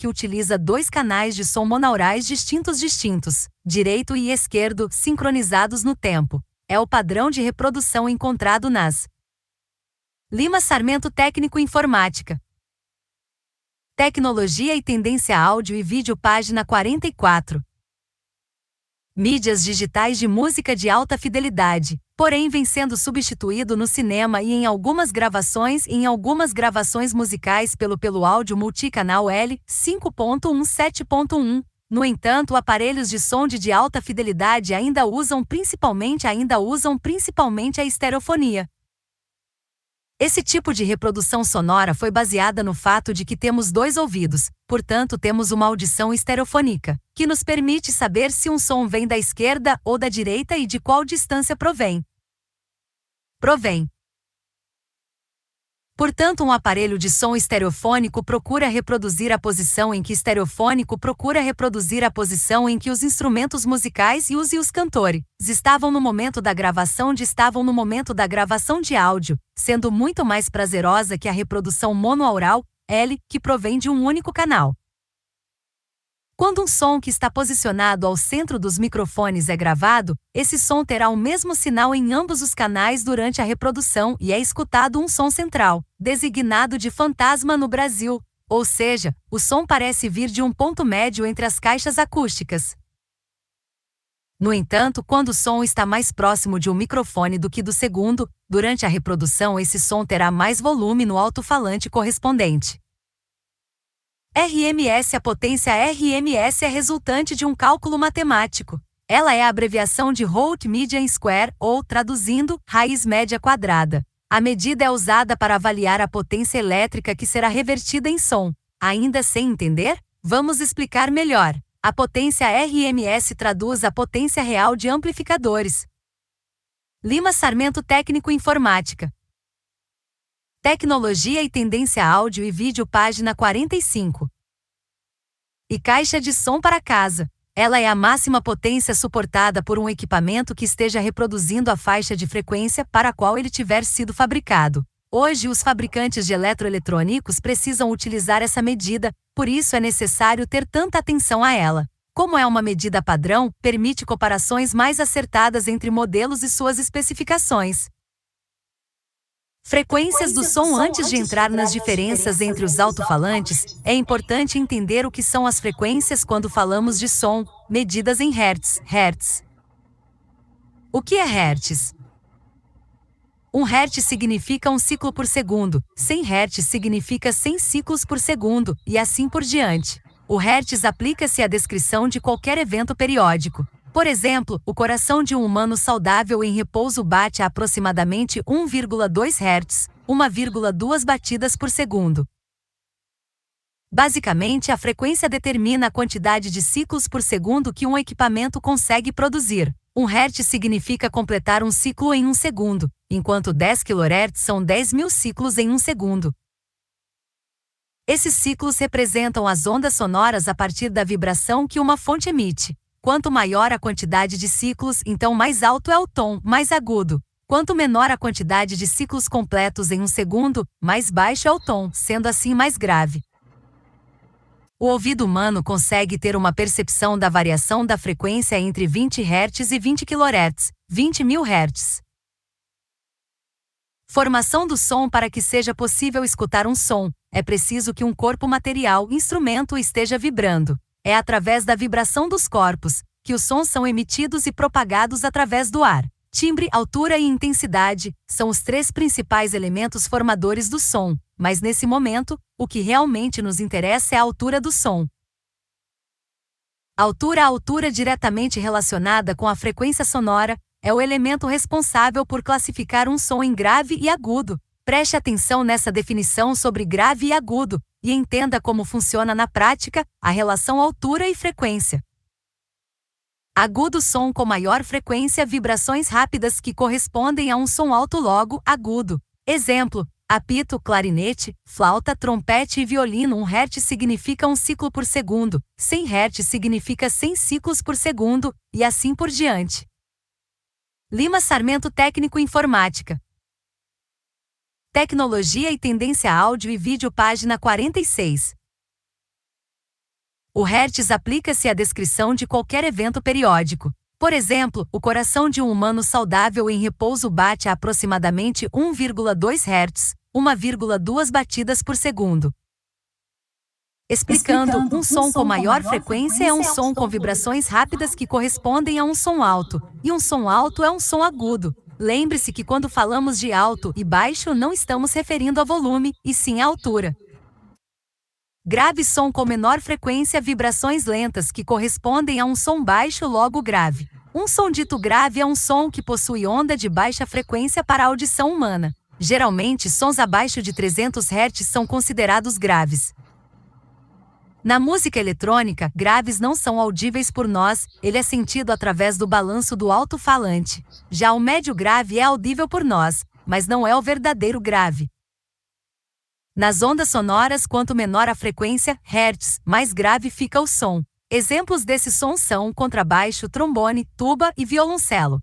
[SPEAKER 1] monaurais distintos, direito e esquerdo, sincronizados no tempo. É o padrão de reprodução encontrado nas Lima Sarmento Técnico Informática. Tecnologia e tendência áudio e vídeo, página 44. Mídias digitais de música de alta fidelidade, porém vem sendo substituído no cinema e em algumas gravações musicais pelo áudio multicanal L 5.17.1. No entanto, aparelhos de som de alta fidelidade ainda usam principalmente a estereofonia. Esse tipo de reprodução sonora foi baseada no fato de que temos 2 ouvidos, portanto temos uma audição estereofônica, que nos permite saber se um som vem da esquerda ou da direita e de qual distância provém. Portanto, um aparelho de som estereofônico procura reproduzir a posição em que os instrumentos musicais e os cantores estavam no momento da gravação de áudio, sendo muito mais prazerosa que a reprodução monoaural, L, que provém de um único canal. Quando um som que está posicionado ao centro dos microfones é gravado, esse som terá o mesmo sinal em ambos os canais durante a reprodução e é escutado um som central, designado de fantasma no Brasil, ou seja, o som parece vir de um ponto médio entre as caixas acústicas. No entanto, quando o som está mais próximo de um microfone do que do segundo, durante a reprodução esse som terá mais volume no alto-falante correspondente. RMS. A potência RMS é resultante de um cálculo matemático. Ela é a abreviação de Root Median Square, ou, traduzindo, raiz média quadrada. A medida é usada para avaliar a potência elétrica que será revertida em som. Ainda sem entender? Vamos explicar melhor. A potência RMS traduz a potência real de amplificadores. Lima Sarmento Técnico Informática. Tecnologia e tendência áudio e vídeo, página 45. E caixa de som para casa. Ela é a máxima potência suportada por um equipamento que esteja reproduzindo a faixa de frequência para a qual ele tiver sido fabricado. Hoje, os fabricantes de eletroeletrônicos precisam utilizar essa medida, por isso é necessário ter tanta atenção a ela. Como é uma medida padrão, permite comparações mais acertadas entre modelos e suas especificações. Frequências do som. Antes de entrar nas diferenças entre os alto-falantes, é importante entender o que são as frequências quando falamos de som, medidas em Hz. O que é Hz? 1 Hz significa 1 ciclo por segundo, 100 Hz significa 100 ciclos por segundo, e assim por diante. O Hz aplica-se à descrição de qualquer evento periódico. Por exemplo, o coração de um humano saudável em repouso bate a aproximadamente 1,2 Hz, 1,2 batidas por segundo. Basicamente, a frequência determina a quantidade de ciclos por segundo que um equipamento consegue produzir. 1 Hz significa completar um ciclo em 1 segundo, enquanto 10 kHz são 10.000 ciclos em 1 segundo. Esses ciclos representam as ondas sonoras a partir da vibração que uma fonte emite. Quanto maior a quantidade de ciclos, então mais alto é o tom, mais agudo. Quanto menor a quantidade de ciclos completos em 1 segundo, mais baixo é o tom, sendo assim mais grave. O ouvido humano consegue ter uma percepção da variação da frequência entre 20 Hz e 20 kHz, 20.000 Hz. Formação do som. Para que seja possível escutar um som, é preciso que um corpo material, instrumento, esteja vibrando. É através da vibração dos corpos que os sons são emitidos e propagados através do ar. Timbre, altura e intensidade são os 3 principais elementos formadores do som, mas nesse momento, o que realmente nos interessa é a altura do som. A altura diretamente relacionada com a frequência sonora, é o elemento responsável por classificar um som em grave e agudo. Preste atenção nessa definição sobre grave e agudo, e entenda como funciona na prática a relação altura e frequência. Agudo, som com maior frequência, vibrações rápidas que correspondem a um som alto, logo, agudo. Exemplo: apito, clarinete, flauta, trompete e violino. 1 Hz significa 1 ciclo por segundo, 100 Hz significa 100 ciclos por segundo, e assim por diante. Lima Sarmento, técnico informática. Tecnologia e tendência, áudio e vídeo, página 46. O Hertz aplica-se à descrição de qualquer evento periódico. Por exemplo, o coração de um humano saudável em repouso bate a aproximadamente 1,2 Hz, 1,2 batidas por segundo. Explicando, um som com maior frequência é um som com vibrações rápidas que correspondem a um som alto, e um som alto é um som agudo. Lembre-se que quando falamos de alto e baixo não estamos referindo a volume, e sim a altura. Grave, som com menor frequência, vibrações lentas que correspondem a um som baixo, logo grave. Um som dito grave é um som que possui onda de baixa frequência para a audição humana. Geralmente, sons abaixo de 300 Hz são considerados graves. Na música eletrônica, graves não são audíveis por nós, ele é sentido através do balanço do alto-falante. Já o médio grave é audível por nós, mas não é o verdadeiro grave. Nas ondas sonoras, quanto menor a frequência, Hz, mais grave fica o som. Exemplos desse som são contrabaixo, trombone, tuba e violoncelo.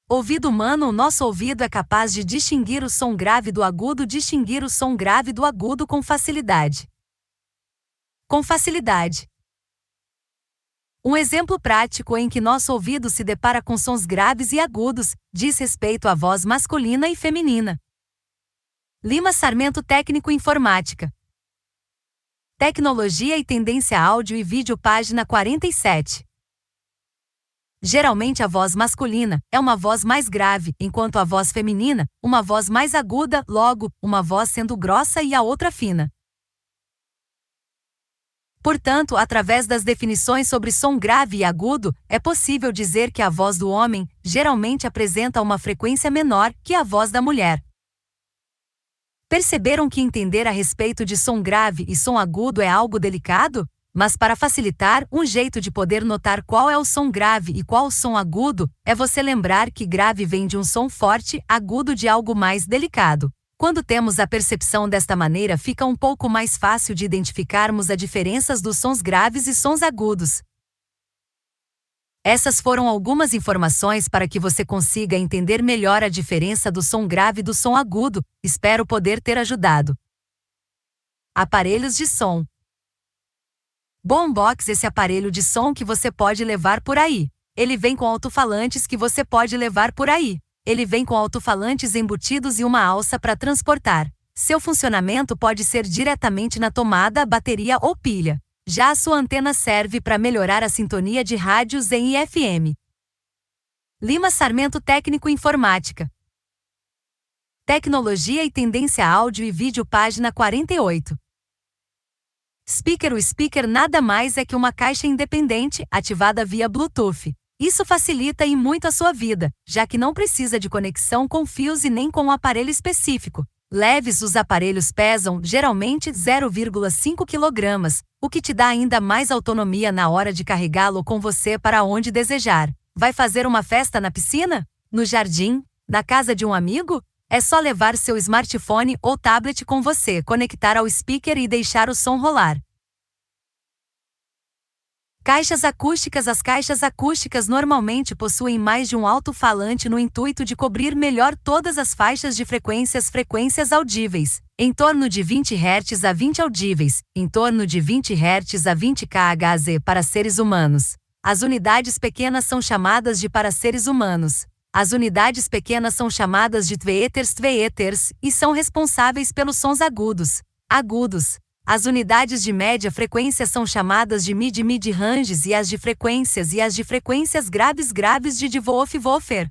[SPEAKER 1] Ouvido humano: o nosso ouvido é capaz de distinguir o som grave do agudo, distinguir o som grave do agudo com facilidade. Com facilidade. Um exemplo prático em que nosso ouvido se depara com sons graves e agudos diz respeito à voz masculina e feminina. Lima Sarmento, técnico informática. Tecnologia e tendência, áudio e vídeo, página 47. Geralmente a voz masculina é uma voz mais grave, enquanto a voz feminina, uma voz mais aguda, logo, uma voz sendo grossa e a outra fina. Portanto, através das definições sobre som grave e agudo, é possível dizer que a voz do homem geralmente apresenta uma frequência menor que a voz da mulher. Perceberam que entender a respeito de som grave e som agudo é algo delicado? Mas para facilitar, um jeito de poder notar qual é o som grave e qual o som agudo é você lembrar que grave vem de um som forte, agudo de algo mais delicado. Quando temos a percepção desta maneira, fica um pouco mais fácil de identificarmos as diferenças dos sons graves e sons agudos. Essas foram algumas informações para que você consiga entender melhor a diferença do som grave e do som agudo. Espero poder ter ajudado. Aparelhos de som. Boombox, esse aparelho de som que você pode levar por aí. Ele vem com alto-falantes que você pode levar por aí. Ele vem com alto-falantes embutidos e uma alça para transportar. Seu funcionamento pode ser diretamente na tomada, bateria ou pilha. Já a sua antena serve para melhorar a sintonia de rádios em FM. Lima Sarmento, técnico informática. Tecnologia e tendência, áudio e vídeo, página 48. Speaker. O speaker nada mais é que uma caixa independente, ativada via Bluetooth. Isso facilita e muito a sua vida, já que não precisa de conexão com fios e nem com um aparelho específico. Leves, os aparelhos pesam, geralmente, 0,5 kg, o que te dá ainda mais autonomia na hora de carregá-lo com você para onde desejar. Vai fazer uma festa na piscina? No jardim? Na casa de um amigo? É só levar seu smartphone ou tablet com você, conectar ao speaker e deixar o som rolar. Caixas acústicas. As caixas acústicas normalmente possuem mais de um alto-falante no intuito de cobrir melhor todas as faixas de frequências audíveis, em torno de 20 Hz a 20 audíveis, em torno de 20 Hz a 20 kHz para seres humanos. As unidades pequenas são chamadas de para seres humanos. As unidades pequenas são chamadas de tweeters, e são responsáveis pelos sons agudos. As unidades de média frequência são chamadas de mid-ranges e as de frequências graves de woofer.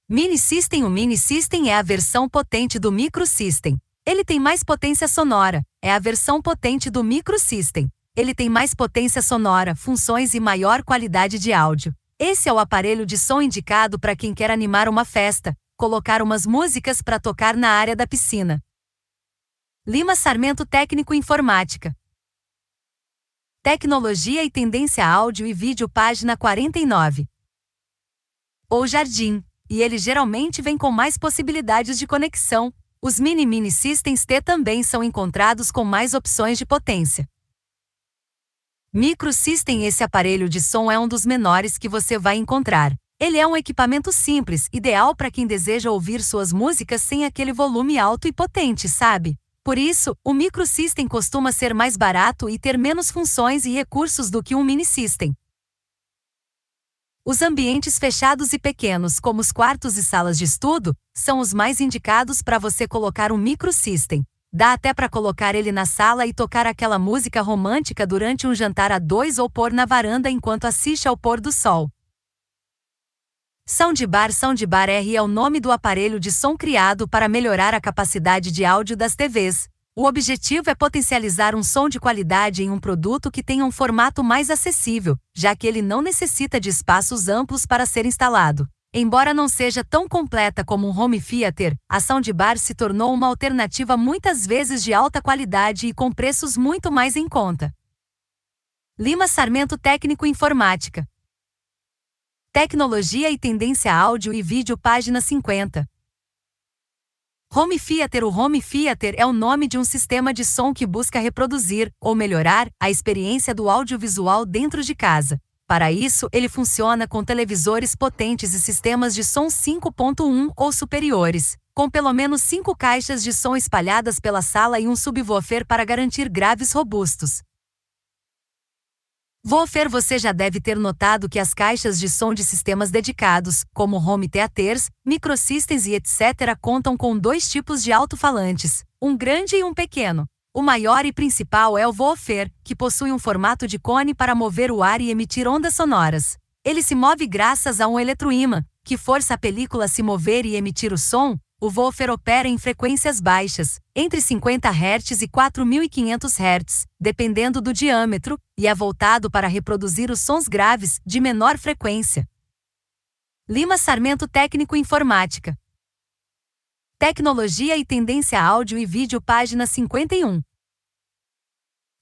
[SPEAKER 1] Mini System. O Mini System é a versão potente do Micro System. Ele tem mais potência sonora, é a versão potente do Micro System. Ele tem mais potência sonora, funções e maior qualidade de áudio. Esse é o aparelho de som indicado para quem quer animar uma festa, colocar umas músicas para tocar na área da piscina. Lima Sarmento, técnico informática. Tecnologia e tendência áudio e vídeo página 49. Ou Jardim, e ele geralmente vem com mais possibilidades de conexão. Os Mini Systems T também são encontrados com mais opções de potência. Micro System. Esse aparelho de som é um dos menores que você vai encontrar. Ele é um equipamento simples, ideal para quem deseja ouvir suas músicas sem aquele volume alto e potente, sabe? Por isso, o Micro System costuma ser mais barato e ter menos funções e recursos do que um Mini System. Os ambientes fechados e pequenos, como os quartos e salas de estudo, são os mais indicados para você colocar um Micro System. Dá até para colocar ele na sala e tocar aquela música romântica durante um jantar a dois ou pôr na varanda enquanto assiste ao pôr do sol. Soundbar. Soundbar R é o nome do aparelho de som criado para melhorar a capacidade de áudio das TVs. O objetivo é potencializar um som de qualidade em um produto que tenha um formato mais acessível, já que ele não necessita de espaços amplos para ser instalado. Embora não seja tão completa como um home theater, a Soundbar se tornou uma alternativa muitas vezes de alta qualidade e com preços muito mais em conta. Lima Sarmento. Técnico Informática. Tecnologia e tendência áudio e vídeo página 50. Home Theater. O Home Theater é o nome de um sistema de som que busca reproduzir, ou melhorar, a experiência do audiovisual dentro de casa. Para isso, ele funciona com televisores potentes e sistemas de som 5.1 ou superiores, com pelo menos 5 caixas de som espalhadas pela sala e um subwoofer para garantir graves robustos. Woofer. Você já deve ter notado que as caixas de som de sistemas dedicados, como home theaters, microsystems e etc., contam com 2 tipos de alto-falantes, um grande e um pequeno. O maior e principal é o woofer, que possui um formato de cone para mover o ar e emitir ondas sonoras. Ele se move graças a um eletroímã, que força a película a se mover e emitir o som. O woofer opera em frequências baixas, entre 50 Hz e 4.500 Hz, dependendo do diâmetro, e é voltado para reproduzir os sons graves, de menor frequência. Lima Sarmento. Técnico Informática. Tecnologia e tendência áudio e vídeo página 51.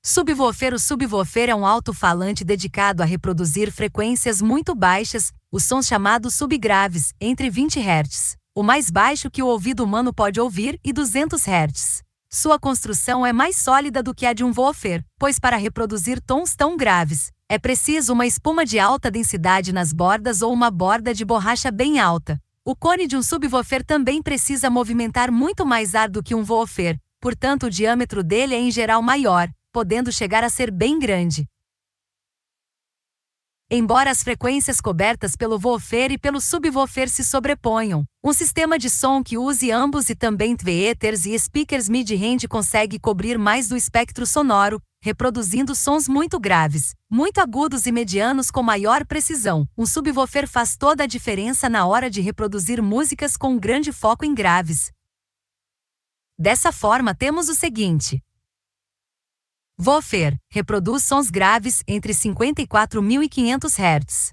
[SPEAKER 1] Subwoofer. O subwoofer é um alto-falante dedicado a reproduzir frequências muito baixas, os sons chamados subgraves, entre 20 Hz. O mais baixo que o ouvido humano pode ouvir, e 200 Hz. Sua construção é mais sólida do que a de um woofer, pois para reproduzir tons tão graves, é preciso uma espuma de alta densidade nas bordas ou uma borda de borracha bem alta. O cone de um subwoofer também precisa movimentar muito mais ar do que um woofer, portanto o diâmetro dele é em geral maior, podendo chegar a ser bem grande. Embora as frequências cobertas pelo woofer e pelo subwoofer se sobreponham, um sistema de som que use ambos e também tweeters e speakers mid-range consegue cobrir mais do espectro sonoro, reproduzindo sons muito graves, muito agudos e medianos com maior precisão. Um subwoofer faz toda a diferença na hora de reproduzir músicas com um grande foco em graves. Dessa forma temos o seguinte. Woofer reproduz sons graves entre 54.500 Hz.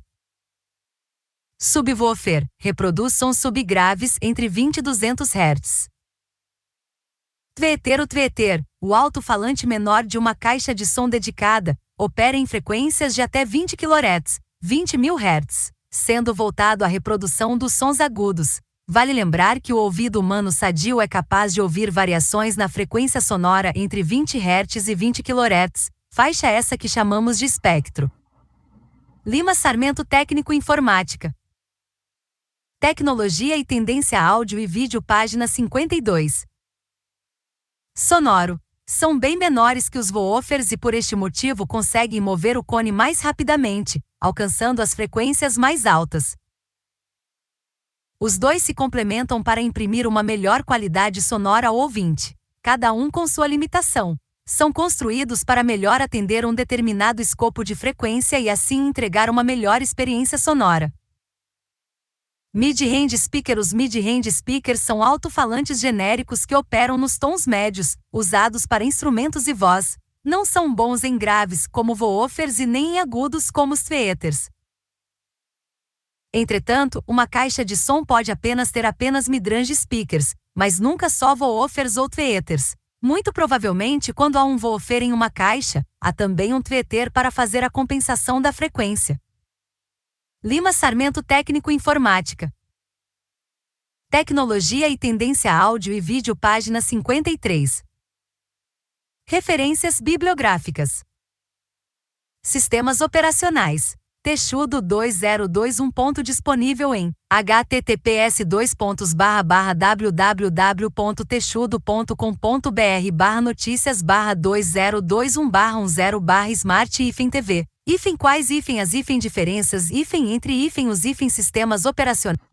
[SPEAKER 1] Subwoofer reproduz sons subgraves entre 20 e 200 Hz. Tweeter. O tweeter, o alto-falante menor de uma caixa de som dedicada, opera em frequências de até 20 kHz, 20.000 Hz, sendo voltado à reprodução dos sons agudos. Vale lembrar que o ouvido humano sadio é capaz de ouvir variações na frequência sonora entre 20 Hz e 20 kHz, faixa essa que chamamos de espectro. Lima Sarmento. Técnico Informática. Tecnologia e tendência áudio e vídeo página 52. Sonoro. São bem menores que os woofers e por este motivo conseguem mover o cone mais rapidamente, alcançando as frequências mais altas. Os dois se complementam para imprimir uma melhor qualidade sonora ao ouvinte, cada um com sua limitação. São construídos para melhor atender um determinado escopo de frequência e assim entregar uma melhor experiência sonora. Mid-range speaker. Os mid-range speakers são alto-falantes genéricos que operam nos tons médios, usados para instrumentos e voz. Não são bons em graves, como woofers, e nem em agudos, como os tweeters. Entretanto, uma caixa de som pode ter apenas mid-range speakers, mas nunca só woofers ou tweeters. Muito provavelmente, quando há um woofer em uma caixa, há também um tweeter para fazer a compensação da frequência. Lima Sarmento, Técnico Informática. Tecnologia e Tendência Áudio e Vídeo, página 53. Referências bibliográficas. Sistemas operacionais. Texudo 2021. Disponível em https://www.texudo.com.br/notícias/2021/10/smart-tv. Quais, as, sistemas operacionais.